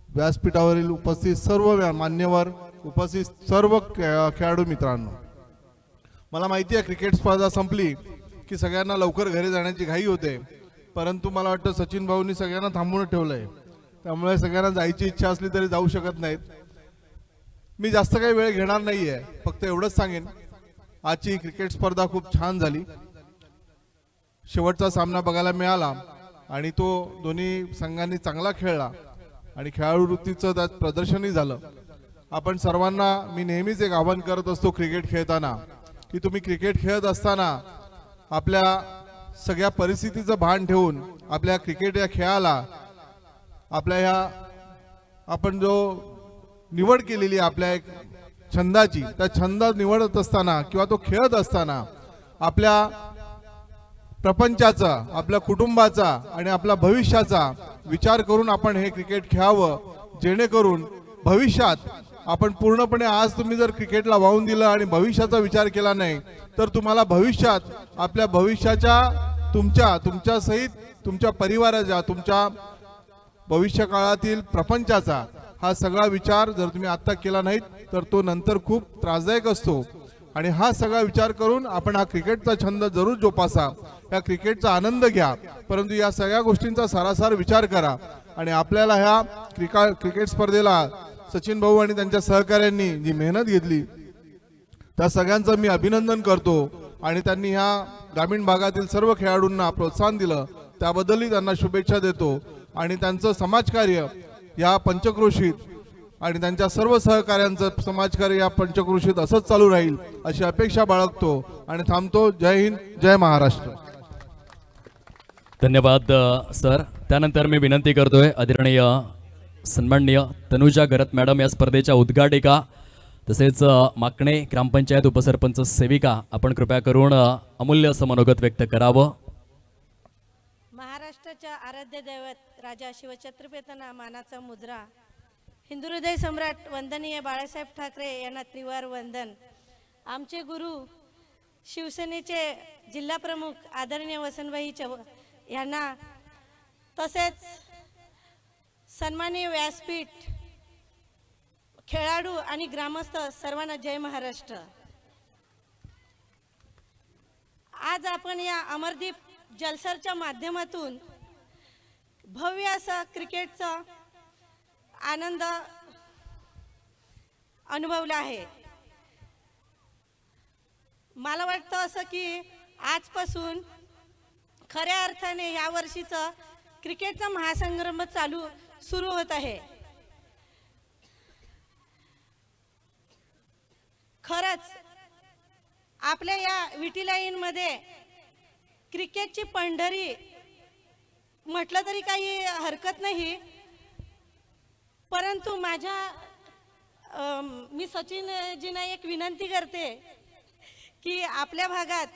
Speaker 4: व्यासपीठावरील उपस्थित सर्व मान्यवर, उपस्थित सर्व खेळाडू मित्रांनो, मला माहिती आहे क्रिकेट स्पर्धा संपली की सगळ्यांना लवकर घरी जाण्याची घाई होते, परंतु मला वाटतं सचिन भाऊंनी सगळ्यांना थांबवून ठेवलंय, त्यामुळे सगळ्यांना जायची इच्छा असली तरी जाऊ शकत नाहीत. मी जास्त काही वेळ घेणार नाहीये, फक्त एवढंच सांगेन आजची क्रिकेट स्पर्धा खूप छान झाली. शेवटचा सामना बघायला मिळाला आणि तो दोन्ही संघांनी चांगला खेळला आणि खेळाडू वृत्तीचं त्यात प्रदर्शनही झालं. आपण सर्वांना मी नेहमीच एक आवाहन करत असतो क्रिकेट खेळताना, की तुम्ही क्रिकेट खेळत असताना आपल्या सगळ्या परिस्थितीचं भान ठेवून आपल्या क्रिकेट या खेळाला आपल्या ह्या आपण जो निवड केलेली आपल्या एक छंदाची, त्या छंद निवडत असताना किंवा तो खेळत असताना आपल्या प्रपंचाचा, आपल्या कुटुंबाचा आणि आपल्या भविष्याचा विचार करून आपण हे क्रिकेट खेळावं, जेणेकरून भविष्यात आपण पूर्णपणे आज तुम्ही जर क्रिकेटला वाहून दिलं आणि भविष्याचा विचार केला नाही तर तुम्हाला भविष्यात आपल्या भविष्याच्या तुमच्या सहित तुमच्या परिवाराच्या, तुमच्या भविष्य काळातील प्रपंचाचा हा सगळा विचार जर तुम्ही आता केला नाहीत तर तो नंतर खूप त्रासदायक असतो. आणि हा सगळा विचार करून आपण हा क्रिकेटचा छंद जरूर जोपासा, या क्रिकेटचा आनंद घ्या, परंतु या सगळ्या गोष्टींचा सारासार विचार करा. आणि आपल्याला ह्या क्रिकेट स्पर्धेला सचिन भाऊ आणि त्यांच्या सहकाऱ्यांनी जी मेहनत घेतली त्या सगळ्यांचं मी अभिनंदन करतो. आणि त्यांनी ह्या ग्रामीण भागातील सर्व खेळाडूंना प्रोत्साहन दिलं त्याबद्दलही त्यांना शुभेच्छा देतो. आणि त्यांचं समाजकार्य या पंचक्रोशीत आणि त्यांच्या सर्व सहकाऱ्यांचं समाजकार्य या पंचक्रोशीत असंच चालू राहील अशी अपेक्षा बाळगतो आणि थांबतो. जय हिंद, जय महाराष्ट्र.
Speaker 1: धन्यवाद सर. त्यानंतर मी विनंती करतोय आदरणीय सन्माननीय तनुजा गरत मॅडम या स्पर्धेच्या उद्घाटिका तसेच माकणे ग्रामपंचायत उपसरपंच सेविका आपण कृपया करून अमूल्य असं मनोगत व्यक्त करावं.
Speaker 5: महाराष्ट्राच्या आराध्य दैवत राजा शिवछत्रपतींना मानाचा मुजरा, हिंदू हृदय सम्राट वंदनीय बाळासाहेब ठाकरे यांना त्रिवार वंदन. आमचे गुरु शिवसेनेचे जिल्हा प्रमुख आदरणीय वसंतभाई यांना तसेच सन्माननीय व्यासपीठ, खेळाडू आणि ग्रामस्थ सर्वांना जय महाराष्ट्र. आज आपण या अमरदीप जलसरच्या माध्यमातून भव्य असा क्रिकेटचा आनंद अनुभवला आहे. मला वाटतं असं की आजपासून खऱ्या अर्थाने या वर्षीचं क्रिकेटचा महासंग्राम सुरू होत आहे. खरंच आपल्या या विटी लाईनमध्ये क्रिकेटची पंढरी म्हटलं तरी काही हरकत नाही. परंतु मी सचिनजींना एक विनंती करते की आपल्या भागात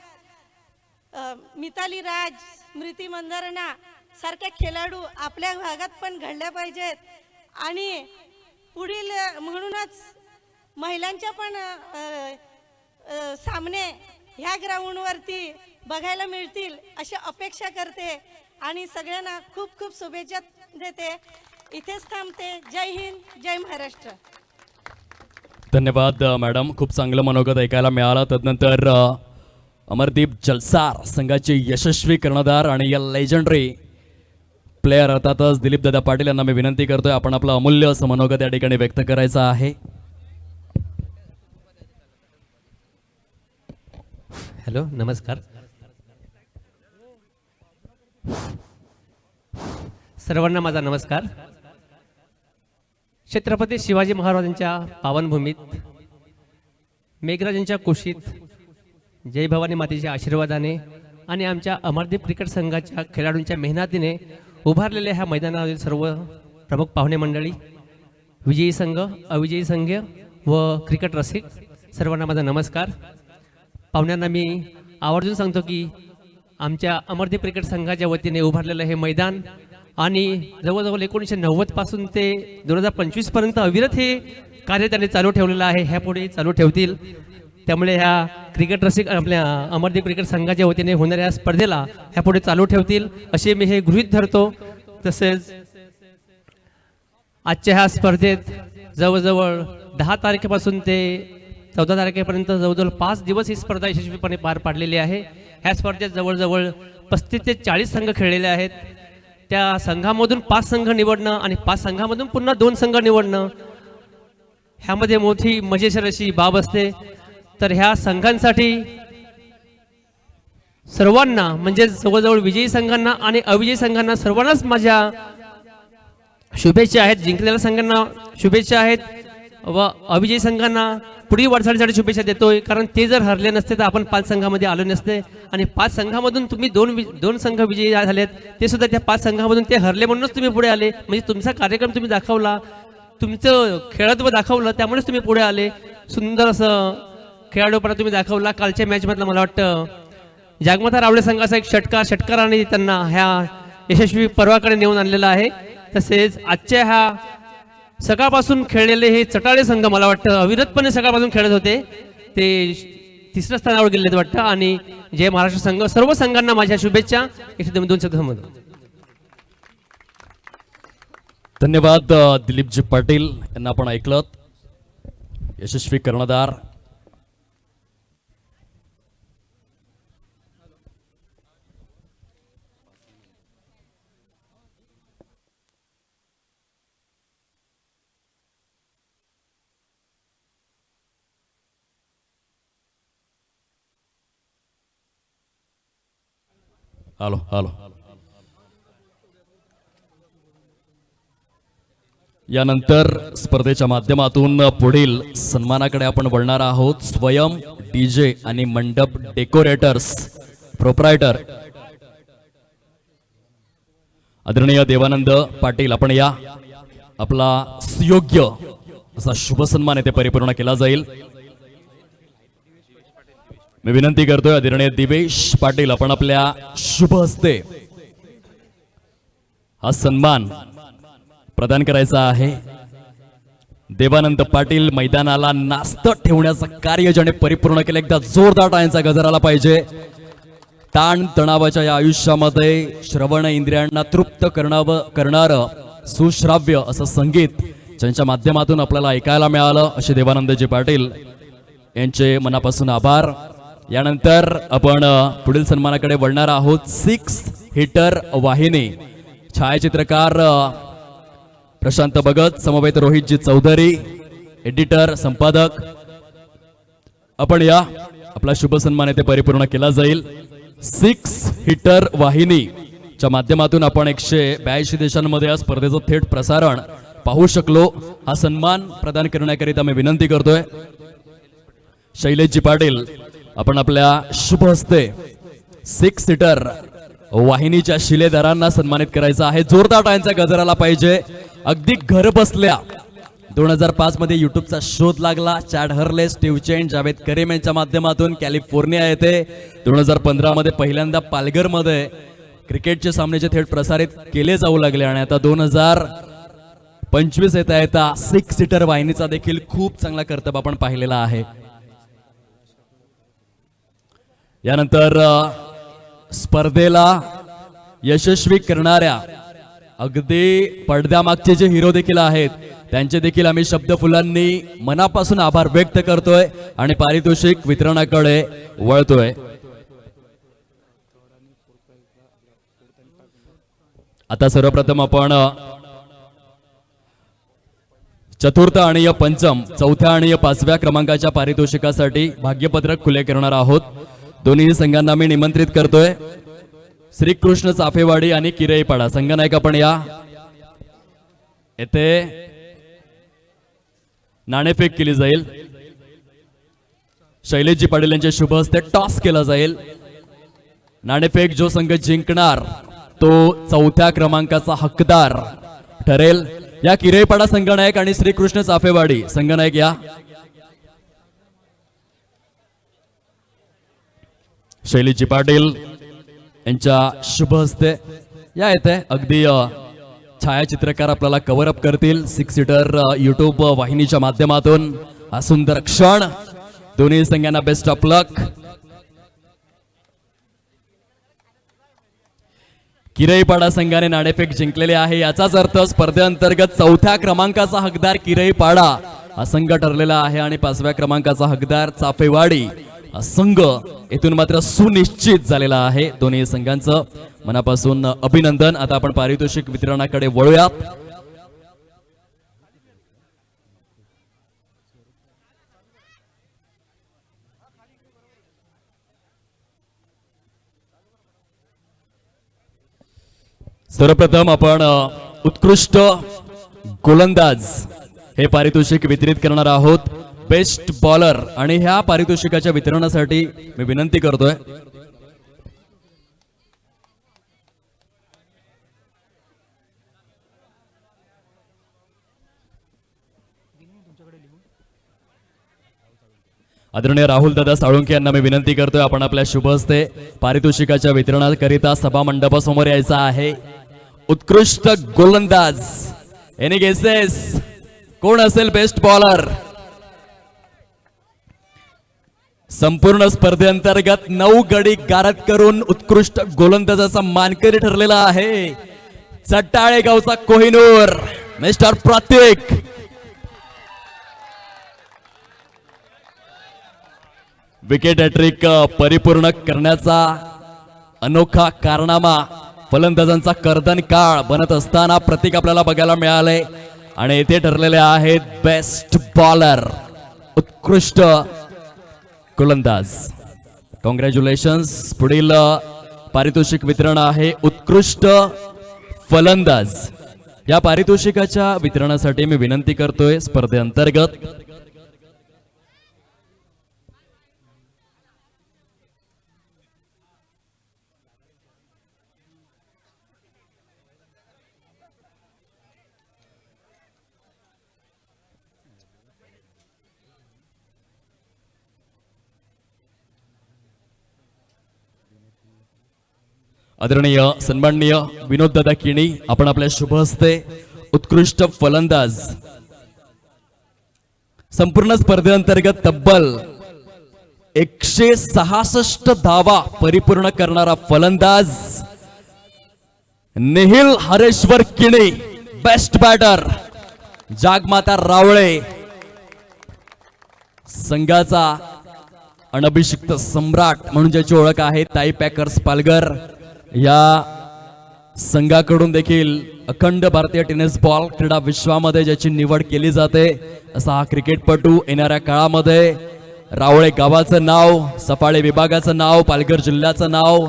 Speaker 5: मिताली राज, स्मृती मंदारणा सारख्या खेळाडू आपल्या भागात पण घडल्या पाहिजेत. आणि पुढील म्हणूनच महिलांच्या पण सामने ह्या ग्राउंडवरती बघायला मिळतील अशी अपेक्षा करते आणि सगळ्यांना खूप खूप शुभेच्छा देते. इथेच थांबते. जय हिंद, जय महाराष्ट्र.
Speaker 1: धन्यवाद मॅडम. खूप चांगलं मनोगत ऐकायला मिळालं. तदनंतर अमरदीप जलसार संघाचे यशस्वी कर्णधार आणि या लेजंडरी प्लेयर अर्थातच दिलीप दादा पाटील यांना मी विनंती करतोय आपण आपलं अमूल्य असं मनोगत या ठिकाणी व्यक्त करायचं आहे.
Speaker 6: हॅलो, नमस्कार सर्वांना. माझा नमस्कार. छत्रपती शिवाजी महाराजांच्या पावनभूमीत मेघराजांच्या कुशीत जय भवानी मातेच्या आशीर्वादाने आणि आमच्या अमरदीप क्रिकेट संघाच्या खेळाडूंच्या मेहनतीने उभारलेल्या ह्या मैदानावरील सर्व प्रमुख पाहुणे मंडळी, विजयी संघ, अविजयी संघ व क्रिकेट रसिक सर्वांना माझा नमस्कार. पाहुण्यांना मी आवर्जून सांगतो की आमच्या अमरदीप क्रिकेट संघाच्या वतीने उभारलेलं हे मैदान आणि जवळजवळ 1990 पासून ते 2025 पर्यंत अविरत हे कार्य त्यांनी चालू ठेवलेलं आहे. ह्यापुढे चालू ठेवतील. त्यामुळे ह्या क्रिकेट रसिक आपल्या अमरदीप क्रिकेट संघाच्या वतीने होणाऱ्या स्पर्धेला ह्यापुढे चालू ठेवतील असे मी हे गृहीत धरतो. तसेच आजच्या ह्या स्पर्धेत जवळजवळ 10 तारखेपासून ते 14 तारखेपर्यंत जवळजवळ 5 दिवस ही स्पर्धा यशस्वीपणे पार पाडलेली आहे. ह्या स्पर्धेत जवळजवळ 35 ते 40 संघ खेळलेले आहेत. त्या संघामधून 5 संघ निवडणं आणि 5 संघामधून पुन्हा 2 संघ निवडणं ह्यामध्ये मोठी मजेशीर अशी बाब असते. तर ह्या संघांसाठी सर्वांना म्हणजे जवळजवळ विजयी संघांना आणि अविजयी संघांना सर्वांनाच माझ्या शुभेच्छा आहेत. जिंकलेल्या संघांना शुभेच्छा आहेत व अविजयी संघांना पुढील वाटचालीसाठी शुभेच्छा देतोय. कारण ते जर हरले नसते तर आपण 5 संघामध्ये आलो नसते आणि 5 संघामधून तुम्ही दोन संघ विजयी झालेत. ते सुद्धा त्या 5 संघामधून ते हरले म्हणूनच तुम्ही पुढे आले. म्हणजे तुमचा कार्यक्रम तुम्ही दाखवला, तुमचं खेळत्व दाखवलं, त्यामुळेच तुम्ही पुढे आले. सुंदर असं खेळाडूपणा तुम्ही दाखवला. कालच्या मॅचमधला मला वाटतं जागमाता रावळे संघाचा एक षटकाराने त्यांना ह्या यशस्वी पर्वाकडे नेऊन आणलेला आहे. तसेच आजच्या ह्या सकाळपासून खेळलेले हे चटाळे संघ मला वाटतं अविरतपणे सकाळपासून खेळत होते, ते 3ऱ्या स्थानावर गेलेत वाटतं. आणि जय महाराष्ट्र संघ सर्व संघांना माझ्या शुभेच्छा. इथे 2 शब्द संबंध.
Speaker 1: धन्यवाद दिलीपजी पाटील यांना आपण ऐकलं. यशस्वी कर्णधार हॅलो हॅलो यानंतर स्पर्धेच्या माध्यमातून पुढील सन्मानाकडे आपण वळणार आहोत. स्वयं डीजे आणि मंडप डेकोरेटर्स प्रोप्रायटर आदरणीय देवानंद पाटील, आपण या. आपला सुयोग्य असा शुभ सन्मान येथे परिपूर्ण केला जाईल. मी विनंती करतोय आदरणीय दिवेश पाटील, आपण आपल्या शुभ हस्ते हा सन्मान प्रदान करायचा आहे. देवानंद पाटील मैदानाला नास्त ठेवण्याचं कार्य ज्याने परिपूर्ण केलं, एकदा जोरदार टाळ्यांचा गजर आला पाहिजे. ताण तणावाच्या या आयुष्यामध्ये श्रवण इंद्रियांना तृप्त करणारं सुश्राव्य असं संगीत ज्यांच्या माध्यमातून आपल्याला ऐकायला मिळालं, असे देवानंदजी पाटील यांचे मनापासून आभार. यानंतर आपण पुढील सन्मानाकडे वळणार आहोत. 6 हिटर वाहिनी छायाचित्रकार प्रशांत भगत, समवेत रोहितजी चौधरी, एडिटर संपादक, आपण या. आपला शुभ सन्मान येथे परिपूर्ण केला जाईल. 6 हिटर वाहिनीच्या माध्यमातून आपण 182 देशांमध्ये या स्पर्धेचं थेट प्रसारण पाहू शकलो. हा सन्मान प्रदान करण्याकरिता मी विनंती करतोय शैलेशजी पाटील, आपण आपल्या शुभ हस्ते 6 सीटर वाहिनीच्या शिलेदारांना सन्मानित करायचं आहे. जोरदार टाळ्यांचा गजर आला पाहिजे. अगदी घर बसल्या 2005 मध्ये युट्यूबचा शोध लागला. Chad Hurley, Steve Chen, Jawed Karim यांच्या माध्यमातून कॅलिफोर्निया येथे 2015 मध्ये पहिल्यांदा पालघरमध्ये क्रिकेटचे सामनेचे थेट प्रसारित केले जाऊ लागले आणि आता 2025 येता 6 सीटर वाहिनीचा देखील खूप चांगला कर्तव्य आपण पाहिलेला आहे. यानंतर स्पर्धेला यशस्वी करणाऱ्या अगदी पडद्यामागचे जे हिरो देखील आहेत त्यांचे देखील आम्ही शब्दफुलांनी मनापासून आभार व्यक्त करतोय आणि पारितोषिक वितरणाकडे वळतोय. आता सर्वप्रथम आपण चतुर्थ आणि पंचम, चौथ्या आणि 5व्या क्रमांकाच्या पारितोषिकासाठी भाग्यपत्रक खुले करणार आहोत. दोन्ही संघांना मी निमंत्रित करतोय. श्रीकृष्ण चाफेवाडी आणि किरईपाडा संघनायक, आपण या. येथे नाणेफेक केली जाईल. शैलेशजी पाटील यांच्या शुभ हस्ते टॉस केला जाईल. नाणेफेक जो संघ जिंकणार तो 4थ्या क्रमांकाचा हकदार ठरेल. या किरईपाडा संघनायक आणि श्रीकृष्ण चाफेवाडी संघनायक या. शैलेशजी पाटील यांच्या शुभ हस्ते या. येते अगदी छायाचित्रकार आपल्याला कव्हर अप करतील 6 सीटर युट्यूब वाहिनीच्या माध्यमातून. हा सुंदर क्षण. दोन्ही संघांना बेस्ट ऑफ लक. किरईपाडा संघाने नाणेफेक जिंकलेले आहे. याचाच अर्थ स्पर्धेअंतर्गत 4थ्या क्रमांकाचा हकदार किरईपाडा हा संघ ठरलेला आहे आणि 5व्या क्रमांकाचा हकदार चाफेवाडी हा संघ येथून मात्र सुनिश्चित झालेला आहे. दोन्ही संघांचं मनापासून अभिनंदन. आता आपण पारितोषिक वितरणाकडे वळूयात. सर्वप्रथम आपण उत्कृष्ट गोलंदाज हे पारितोषिक वितरित करणार आहोत, बेस्ट बॉलर. आणि ह्या पारितोषिकाच्या वितरणासाठी मी विनंती करतोय आदरणीय राहुल दादा साळुंखे यांना मी विनंती करतोय आपण आपल्या शुभ हस्ते पारितोषिकाच्या वितरणाकरिता सभा मंडपासमोर यायचा आहे. उत्कृष्ट गोलंदाज, एनी गेसेस, कोण असेल बेस्ट बॉलर? संपूर्ण स्पर्धेअंतर्गत 9 गडी गारद करून उत्कृष्ट गोलंदाजाचा मानकरी ठरलेला आहे चट्टाळे गावचा कोहिनूर मिस्टर प्रतीक. विकेट हॅट्रिक परिपूर्ण करण्याचा अनोखा कारनामा फलंदाजांचा कर्दन काळ बनत असताना प्रतीक आपल्याला बघायला मिळाले. आणि येथे ठरलेले आहेत बेस्ट बॉलर, उत्कृष्ट गोलंदाज. कॉंग्रॅच्युलेशन्स. पुढील पारितोषिक वितरण आहे उत्कृष्ट फलंदाज. या पारितोषिकाच्या वितरणासाठी मी विनंती करतोय स्पर्धेअंतर्गत आदरणीय सन्माननीय विनोददादा किणी आपण आपल्या शुभ हस्ते उत्कृष्ट फलंदाज, संपूर्ण स्पर्धेअंतर्गत तब्बल 166 धावा परिपूर्ण करणारा फलंदाज निहिल हरेश्वर किणी, बेस्ट बॅटर. जागमाता रावळे संघाचा अनभिषिक्त सम्राट म्हणून ज्याची ओळख आहे ताई पॅकर्स पालघर, या संघाकडून देखील अखंड भारतीय टेनिस बॉल क्रीडा विश्वामध्ये ज्याची निवड केली जाते असा हा क्रिकेटपटू येणाऱ्या काळामध्ये रावळे गावाचं नाव, सफाळे विभागाचं नाव, पालघर जिल्ह्याचं नाव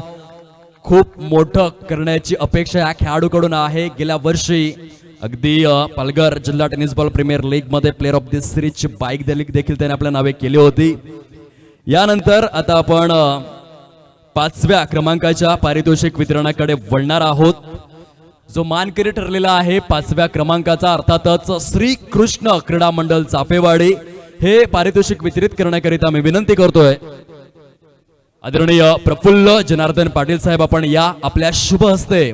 Speaker 1: खूप मोठं करण्याची अपेक्षा या खेळाडूकडून आहे. गेल्या वर्षी अगदी पालघर जिल्हा टेनिस बॉल प्रीमियर लीग मध्ये प्लेअर ऑफ द सिरीजची बाईक देखील त्याने आपल्या नावे केली होती. यानंतर आता आपण 5व्या क्रमांकाच्या पारितोषिक वितरणाकडे वळणार आहोत. जो मानकरी ठरलेला आहे 5व्या क्रमांकाचा, अर्थातच श्री कृष्ण क्रीडा मंडळ चाफेवाडी, हे पारितोषिक वितरित करण्याकरिता मी विनंती करतोय आदरणीय प्रफुल्ल जनार्दन पाटील साहेब, आपण या आपल्या शुभ हस्ते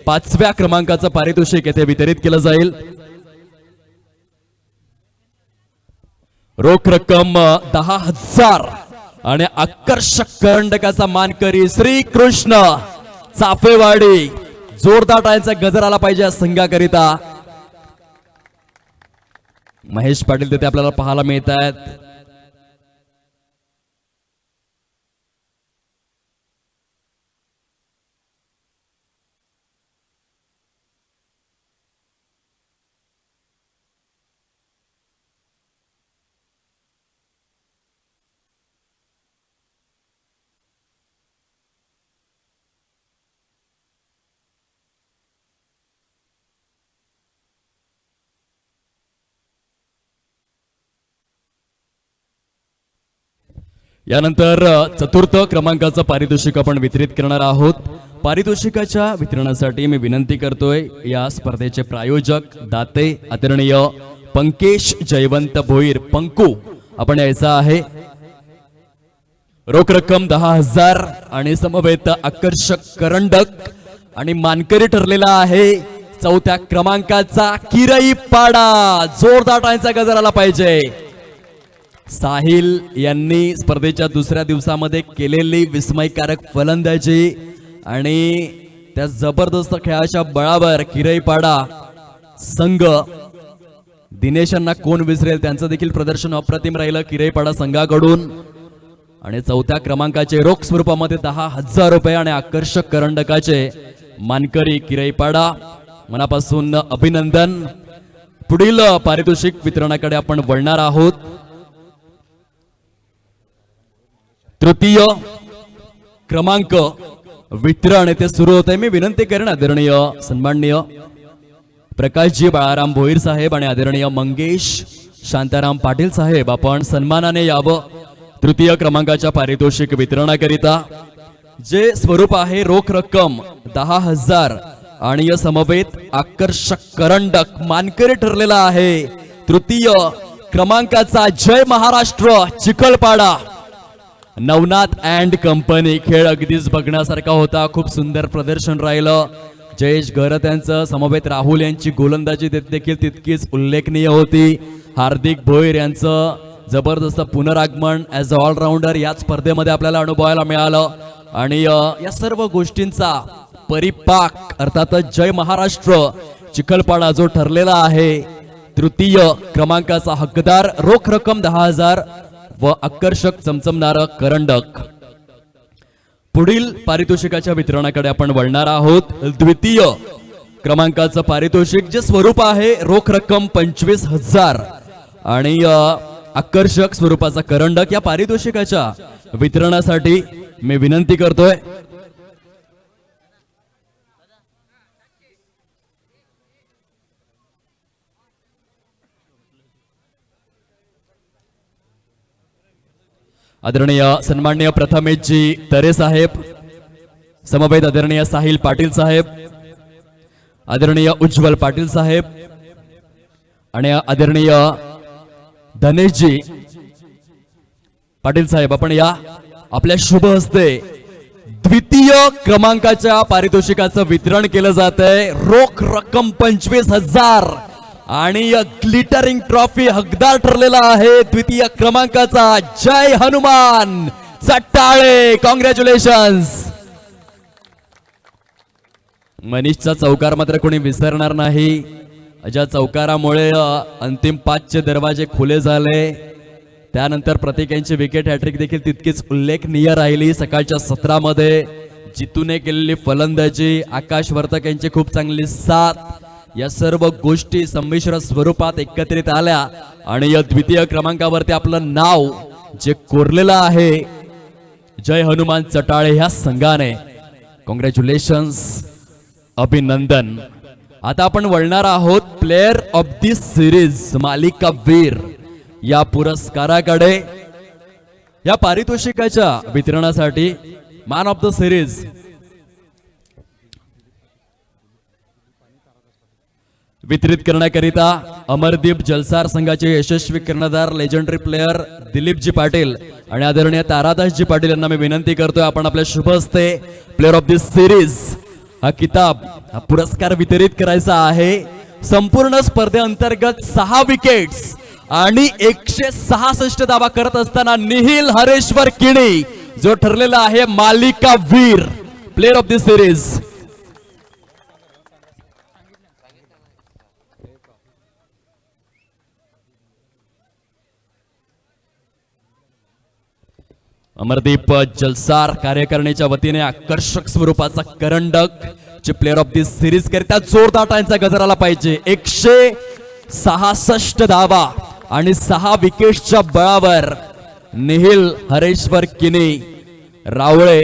Speaker 1: 5व्या क्रमांकाचं पारितोषिक येथे वितरित केलं जाईल. रोख रक्कम 10,000 आणि आकर्षक करंडकाचा मानकरी श्री कृष्ण चाफेवाडी. जोरदार टाळ्यांचा गजर आला पाहिजे या संघाकरिता. महेश पाटील तिथे आपल्याला पाहायला मिळत आहेत. यानंतर 4थं क्रमांकाचं पारितोषिक आपण वितरित करणार आहोत. पारितोषिकाच्या वितरणासाठी मी विनंती करतोय या स्पर्धेचे प्रायोजक दाते आदरणीय पंकेश जयवंत भोईर पंकू, आपण यायचं आहे. रोख रक्कम 10,000 आणि समवेत आकर्षक करंडक आणि मानकरी ठरलेला आहे 4थ्या क्रमांकाचा किरई पाडा. जोरदार टाळ्यांचा गजर आला पाहिजे. साहिल यांनी स्पर्धेच्या दुसऱ्या दिवसामध्ये केलेली विस्मयकारक फलंदाजी आणि त्या जबरदस्त खेळाच्या बळावर किरईपाडा संघ, दिनेश यांना कोण विसरेल, त्यांचं देखील प्रदर्शन अप्रतिम राहिलं किरईपाडा संघाकडून. आणि 4थ्या क्रमांकाचे रोख स्वरूपामध्ये 10,000 रुपये आणि आकर्षक करंडकाचे मानकरी किरईपाडा. मनापासून अभिनंदन. पुढील पारितोषिक वितरणाकडे आपण वळणार आहोत. 3य क्रमांक वितरण येथे सुरू होत आहे. मी विनंती करेन आदरणीय सन्माननीय प्रकाशजी बाळाराम भोईर साहेब आणि आदरणीय मंगेश शांताराम पाटील साहेब आपण सन्मानाने यावं. तृतीय क्रमांकाच्या पारितोषिक वितरणाकरिता जे स्वरूप आहे रोख रक्कम 10,000 आणि या समवेत आकर्षक करंडक मानकरी ठरलेला आहे. तृतीय क्रमांकाचा जय महाराष्ट्र चिखलपाडा नवनाथ अँड कंपनी. खेळ अगदीच बघण्यासारखा होता. खूप सुंदर प्रदर्शन राहिलं. जयेश गरत यांचं समवेत राहुल यांची गोलंदाजी देखील तितकीच उल्लेखनीय होती. हार्दिक भोईर यांचं जबरदस्त पुनरागमन ॲज अ ऑलराऊंडर या स्पर्धेमध्ये आपल्याला अनुभवायला मिळालं. आणि या सर्व गोष्टींचा परिपाक अर्थातच जय महाराष्ट्र चिखलपाडा जो ठरलेला आहे. तृतीय क्रमांकाचा हकदार रोख रक्कम 10,000 व आकर्षक चमचमणारं करंडक. पुढील पारितोषिकाच्या वितरणाकडे आपण वळणार आहोत. द्वितीय क्रमांकाचं पारितोषिक जे स्वरूप आहे रोख रक्कम 25,000 आणि आकर्षक स्वरूपाचा करंडक. या पारितोषिकाच्या वितरणासाठी मी विनंती करतोय आदरणीय सन्माननीय प्रथमेशजी तरे साहेब, समवेत आदरणीय साहिल पाटील साहेब, आदरणीय उज्ज्वल पाटील साहेब आणि आदरणीय धनेशजी पाटील साहेब आपण या. आपल्या शुभ हस्ते द्वितीय क्रमांकाच्या पारितोषिकाचं वितरण केलं जात आहे. रोख रक्कम 25,000 आणि ग्लिटरिंग ट्रॉफी हकदार ठरलेला आहे द्वितीय क्रमांकाचा जय हनुमान चट्टाळे. कॉंग्रॅच्युलेशन्स. मनीषचा चौकार मात्र कोणी विसरणार नाही. ज्या चौकारामुळे अंतिम 5चे दरवाजे खुले झाले. त्यानंतर प्रतीक यांची विकेट हॅट्रिक देखील तितकीच उल्लेखनीय राहिली. सकाळच्या सत्रामध्ये जितूने केलेली फलंदाजी, आकाश वर्तक यांची खूप चांगली साथ, या सर्व गोष्टी संमिश्र स्वरूपात एकत्रित आल्या आणि या द्वितीय क्रमांकावरती आपलं नाव जे कोरलेलं आहे जय हनुमान चटाळे ह्या संघाने. कॉंग्रॅच्युलेशन्स, अभिनंदन. आता आपण वळणार आहोत प्लेयर ऑफ दी सिरीज मालिका वीर या पुरस्काराकडे. या पारितोषिकाच्या वितरणासाठी मॅन ऑफ द सिरीज वितरित करण्याकरिता अमरदीप जलसार संघाचे यशस्वी कर्णधार लेजेंडरी प्लेयर दिलीपजी पाटील आणि आदरणीय तारादासजी पाटील यांना मी विनंती करतोय आपण आपल्या शुभ हस्ते प्लेयर ऑफ दिस सिरीज हा किताब हा पुरस्कार वितरित करायचा आहे. संपूर्ण स्पर्धेअंतर्गत 6 विकेट्स आणि 166 धावा करत असताना निहिल हरेश्वर किणी जो ठरलेला आहे मालिका वीर player of this series. Amardeep Jalsar कार्यकारिणीच्या वतीने आकर्षक स्वरूपाचा करंडक चे प्लेयर ऑफ दिस सिरीज करता जोरदार टाळ्यांचा गजर आला पाहिजे. 166 धावा आणि 6 विकेट्सच्या बळावर निहिल हरेश्वर किनी रावळे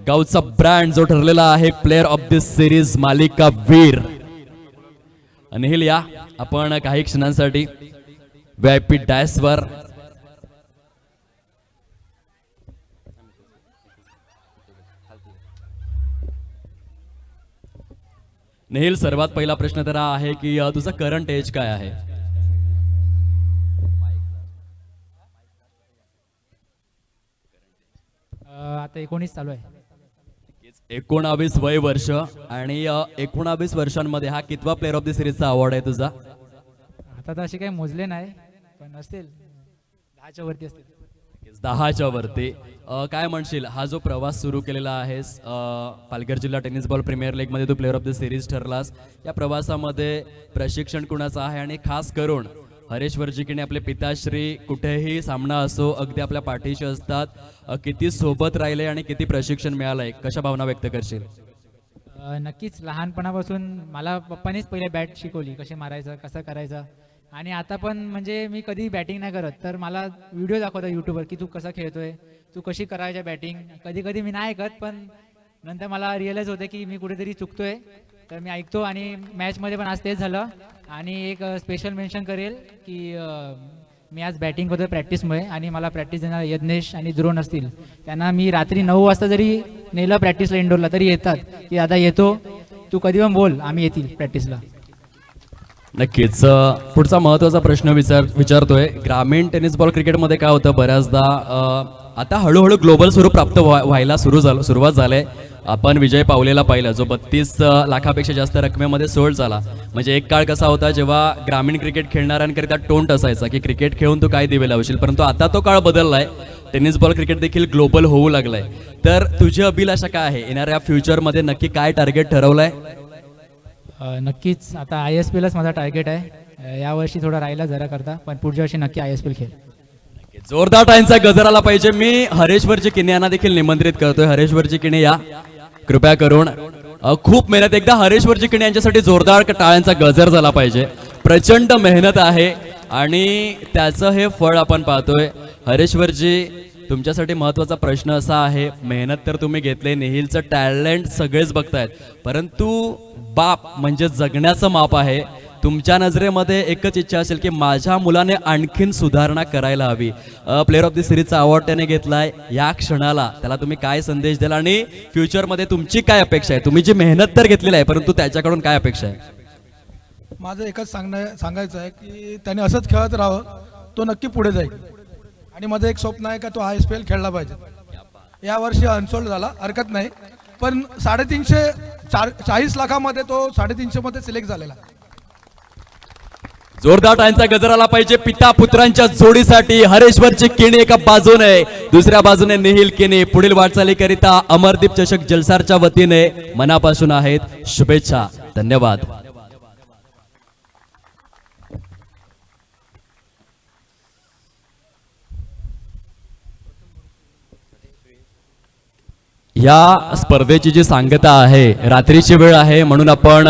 Speaker 1: गावचा ब्रँड जो ठरलेला आहे प्लेयर ऑफ दिस सिरीज मालिका वीर. निहिल या आपण काही क्षणांसाठी VIP डॅशवर निहिल, सर्वात पहिला प्रश्न तर हा आहे की तुझा करंट एज काय आहे?
Speaker 7: आता 19 चालू आहे.
Speaker 1: 19 वय वर्ष आणि 19 वर्षांमध्ये हा कितवा प्लेअर ऑफ द सिरीजचा अवॉर्ड आहे तुझा?
Speaker 7: आता तर असे काही मोजले नाही पण असतील 10च्या वरती असतील.
Speaker 1: 10च्या वरती. काय म्हणशील हा जो प्रवास सुरू केलेला आहेस पालघर जिल्हा टेनिस बॉल प्रीमियर लीग मध्ये तू प्लेअर ऑफ द सिरीज ठरलास, या प्रवासामध्ये प्रशिक्षण कुणाचं आहे आणि खास करून हरेश्वरजी किने आपले पिताश्री कुठेही सामना असो अगदी आपल्या पाठीशी असतात, किती सोबत राहिले आणि किती प्रशिक्षण मिळालंय, कशा भावना व्यक्त करशील?
Speaker 7: नक्कीच लहानपणापासून मला पप्पानीच पहिले बॅट शिकवली कसे मारायचं कसं करायचं. आणि आता पण म्हणजे मी कधी बॅटिंग नाही करत तर मला व्हिडिओ दाखवतात यूट्यूबवर की तू कसा खेळतोय, तू कशी करायच्या बॅटिंग. कधी कधी मी नाही ऐकत पण नंतर मला रिअलाईज होतं की मी कुठेतरी चुकतोय, तर मी ऐकतो आणि मॅचमध्ये पण आज तेच झालं. आणि एक स्पेशल मेन्शन करेल की मी आज बॅटिंग करतो प्रॅक्टिसमुळे, आणि मला प्रॅक्टिस देणार यज्ञेश आणि द्रोण असतील, त्यांना मी रात्री 9 वाजता जरी नेलं प्रॅक्टिसला इंडोरला तरी येतात की दादा येतो, तू कधी पण बोल, आम्ही येतील प्रॅक्टिसला.
Speaker 1: नक्कीच. पुढचा महत्त्वाचा प्रश्न विचारतोय. ग्रामीण टेनिस बॉल क्रिकेटमध्ये काय होतं बऱ्याचदा आता हळूहळू ग्लोबल स्वरूप प्राप्त व्हायला सुरुवात झाले. आपण विजय पावलेला पाहिला, जो 32 लाखापेक्षा जास्त रकमेमध्ये सोल्ड झाला. म्हणजे एक काळ कसा होता जेव्हा ग्रामीण क्रिकेट खेळणाऱ्यांकरिता टोंट असायचा की क्रिकेट खेळून तू काय दिवे लावशील, परंतु आता तो काळ बदललाय. टेनिस बॉल क्रिकेट देखील ग्लोबल होऊ लागलाय. तर तुझी अभिलाषा काय आहे, येणाऱ्या फ्युचरमध्ये नक्की काय टार्गेट ठरवलंय?
Speaker 7: नक्कीच आता ISPLच माझा टार्गेट आहे. यावर्षी थोडा राहिला जरा करता, पण पुढच्या वर्षी नक्की ISPL खेळ.
Speaker 1: जोरदार टाळ्यांचा गजर आला पाहिजे. मी हरेश्वरजी किणे यांना देखील निमंत्रित करतोय. हरेश्वरजी किणे या कृपया करून. खूप मेहनत, एकदा हरेश्वरजी किणे यांच्यासाठी जोरदार टाळ्यांचा गजर झाला पाहिजे. प्रचंड मेहनत आहे आणि त्याचं हे फळ आपण पाहतोय. हरेश्वरजी, तुमच्यासाठी महत्त्वाचा प्रश्न असा आहे, मेहनत तर तुम्ही घेतले, नेहिलचं टॅलेंट सगळेच बघतायत, परंतु बाप म्हणजे जगण्याचं माप आहे. तुमच्या नजरेमध्ये एकच इच्छा असेल की माझ्या मुलाने आणखीन सुधारणा करायला हवी. प्लेअर ऑफ द सिरीजचा अवॉर्ड त्याने घेतलाय. या क्षणाला त्याला तुम्ही काय संदेश द्याल आणि फ्युचरमध्ये तुमची काय अपेक्षा आहे? तुम्ही जी मेहनत तर घेतलेली आहे, परंतु त्याच्याकडून काय अपेक्षा आहे?
Speaker 8: माझं एकच सांगायचं आहे की त्याने असंच खेळत राहावं, तो नक्की पुढे जाईल. आणि माझं एक स्वप्न आहे का तो ISPL खेळला पाहिजे. यावर्षी अनसोल्ड झाला, हरकत नाही, पण 350 लाखामध्ये तो 350 मध्ये सिलेक्ट झालेला.
Speaker 1: जोरदार टाळ्यांचा गजर आला पाहिजे पिता पुत्रांच्या जोडीसाठी. हरेश्वरची किणी एका बाजूने, दुसऱ्या बाजूने नेहिल किणी. पुढील वाटचालीकरिता अमरदीप चषक जलसारच्या वतीने मनापासून आहेत शुभेच्छा. धन्यवाद. या स्पर्धेची जी सांगता आहे, रात्रीची वेळ आहे म्हणून आपण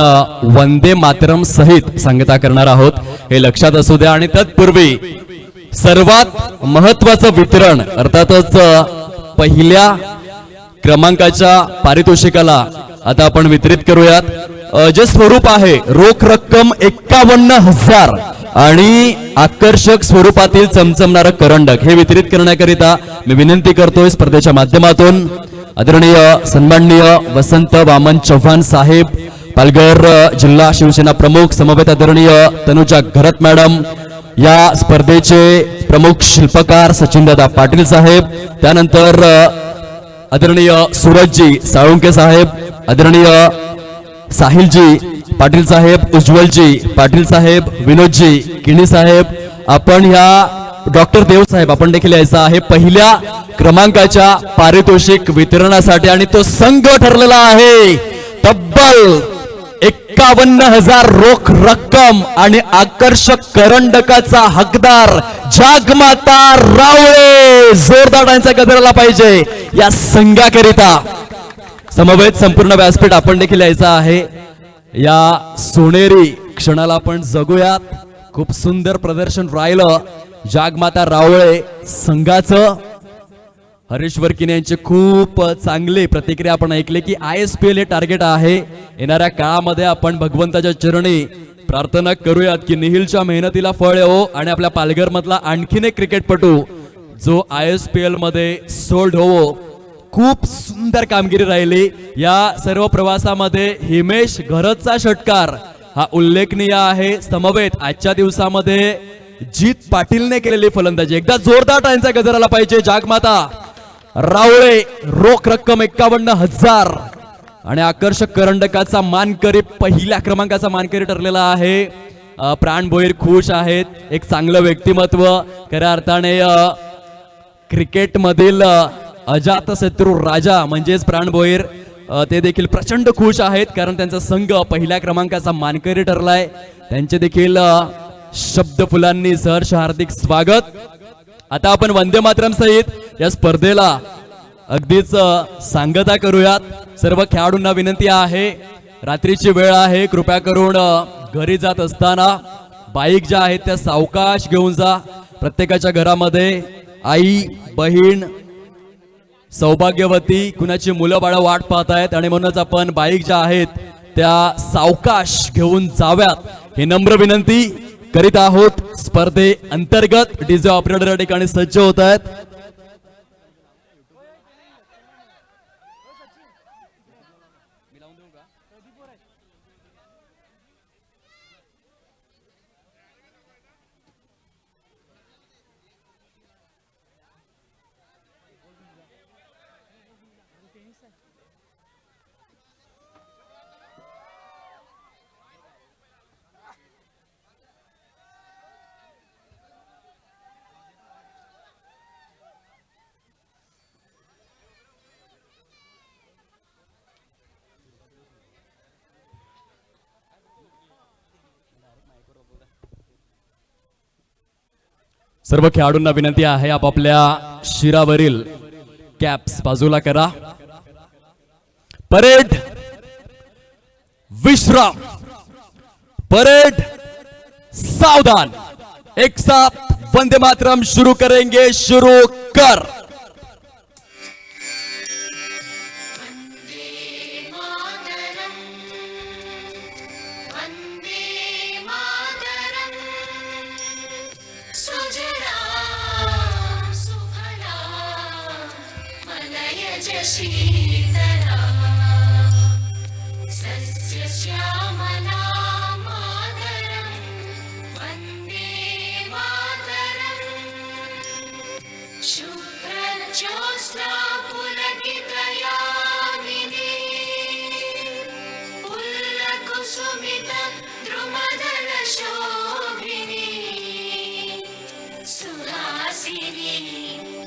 Speaker 1: वंदे मातरम सहित सांगता करणार आहोत, हे लक्षात असू द्या. आणि तत्पूर्वी सर्वात महत्वाचं वितरण, अर्थातच पहिल्या क्रमांकाच्या पारितोषिकाला आता आपण वितरित करूयात. जे स्वरूप आहे रोख रक्कम 51,000 आणि आकर्षक स्वरूपातील चमचमणारं करंडक, हे वितरित करण्याकरिता मी विनंती करतोय स्पर्धेच्या माध्यमातून आदरणीय सन्माननीय वसंत वामन चव्हाण साहेब, पालघर जिल्हा शिवसेना प्रमुख, समवेत आदरणीय तनुजा घरत मॅडम, या स्पर्धेचे प्रमुख शिल्पकार सचिनदादा पाटील साहेब, त्यानंतर आदरणीय सूरजजी साळुंके साहेब, आदरणीय साहिलजी पाटील साहेब, उज्ज्वलजी पाटील साहेब, विनोदजी किणी साहेब, आपण ह्या डॉक्टर देव साहेब आपण देखील यायचं आहे पहिल्या क्रमांकाच्या पारितोषिक वितरणासाठी. आणि तो संघ ठरलेला आहे तब्बल 51,000 रोख रक्कम आणि आकर्षक करंडकाचा हकदार जागमाता रावळे. जोरदार टाळ्यांचा गजर आला पाहिजे या संघाकरिता. समवेत संपूर्ण व्यासपीठ आपण देखील यायचं आहे. या सोनेरी क्षणाला आपण जगूयात. खूप सुंदर प्रदर्शन राहिलं जागमाता रावळे संघाचं. हरेश्वर किणे यांची खूप चांगली प्रतिक्रिया आपण ऐकली की ISPL हे टार्गेट आहे. येणाऱ्या काळामध्ये आपण भगवंताच्या चरणी प्रार्थना करूयात की नेहिलच्या मेहनतीला फळ येवो आणि आपल्या पालघर मधला आणखीन एक क्रिकेटपटू जो ISPL मध्ये सोल्ड होवो. खूप सुंदर कामगिरी राहिली या सर्व प्रवासामध्ये. हिमेश घरतचा षटकार हा उल्लेखनीय आहे. समवेत आजच्या दिवसामध्ये जीत पाटीलने केलेली फलंदाजी. एकदा जोरदार टाळ्यांचा गजर आला पाहिजे. जागमाता रावळे रोख रक्कम 51,000 आणि आकर्षक करंडकाचा मानकरी, पहिल्या क्रमांकाचा मानकरी ठरलेला आहे. प्राण भोईर खुश आहेत. एक चांगलं व्यक्तिमत्व, खऱ्या अर्थाने क्रिकेट मधील अजातशत्रू राजा म्हणजेच प्राण भोईर, ते देखील प्रचंड खुश आहेत कारण त्यांचा संघ पहिल्या क्रमांकाचा मानकरी ठरलाय. त्यांचे देखील शब्द फुलांनी सहर्ष हार्दिक स्वागत. आता आपण वंदे मातरम सहित या स्पर्धेला अगदीच सांगता करूयात. सर्व खेळाडूंना विनंती आहे, रात्रीची वेळ आहे, कृपया करून घरी जात असताना बाईक ज्या आहेत त्या सावकाश घेऊन जा. प्रत्येकाच्या घरामध्ये आई, बहीण, सौभाग्यवती कुणाची मुलं बाळं वाट पाहत आहेत आणि म्हणूनच आपण बाईक ज्या आहेत त्या सावकाश घेऊन जाव्यात ही नम्र विनंती करीत आहोत. स्पर्धे अंतर्गत डीजे ऑपरेटर या ठिकाणी सज्ज होत आहेत. सर्व खेळाडूंना विनंती आहे आपापल्या शिरावरील कॅप्स बाजूला करा. परेड विश्राम, परेड सावधान. एक साथ वंदे मातरम शुरू करेंगे. शुरू कर.
Speaker 9: शीतला सस्य श्यामला मातरं वन्दे मातरं शुभ्रज्योत्स्ना पुलकितयामिनी पुल्लकुसुमित द्रुमदलशोभिनी सुहासिनी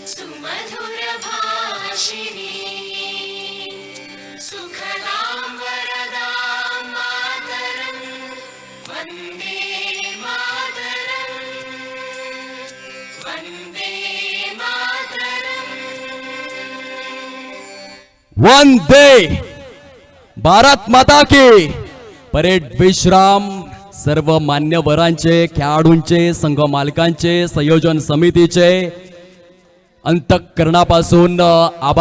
Speaker 9: सुमधुरभाषिणी सुखदां वरदां मातरं वन्दे मातरं वन्दे मातरं.
Speaker 1: वंदे भारत माता की. परेड विश्राम. सर्व मान्यवरांचे, खेळाडूंचे, संघ मालकांचे, संयोजन समितीचे अंतःकरणापासून आभार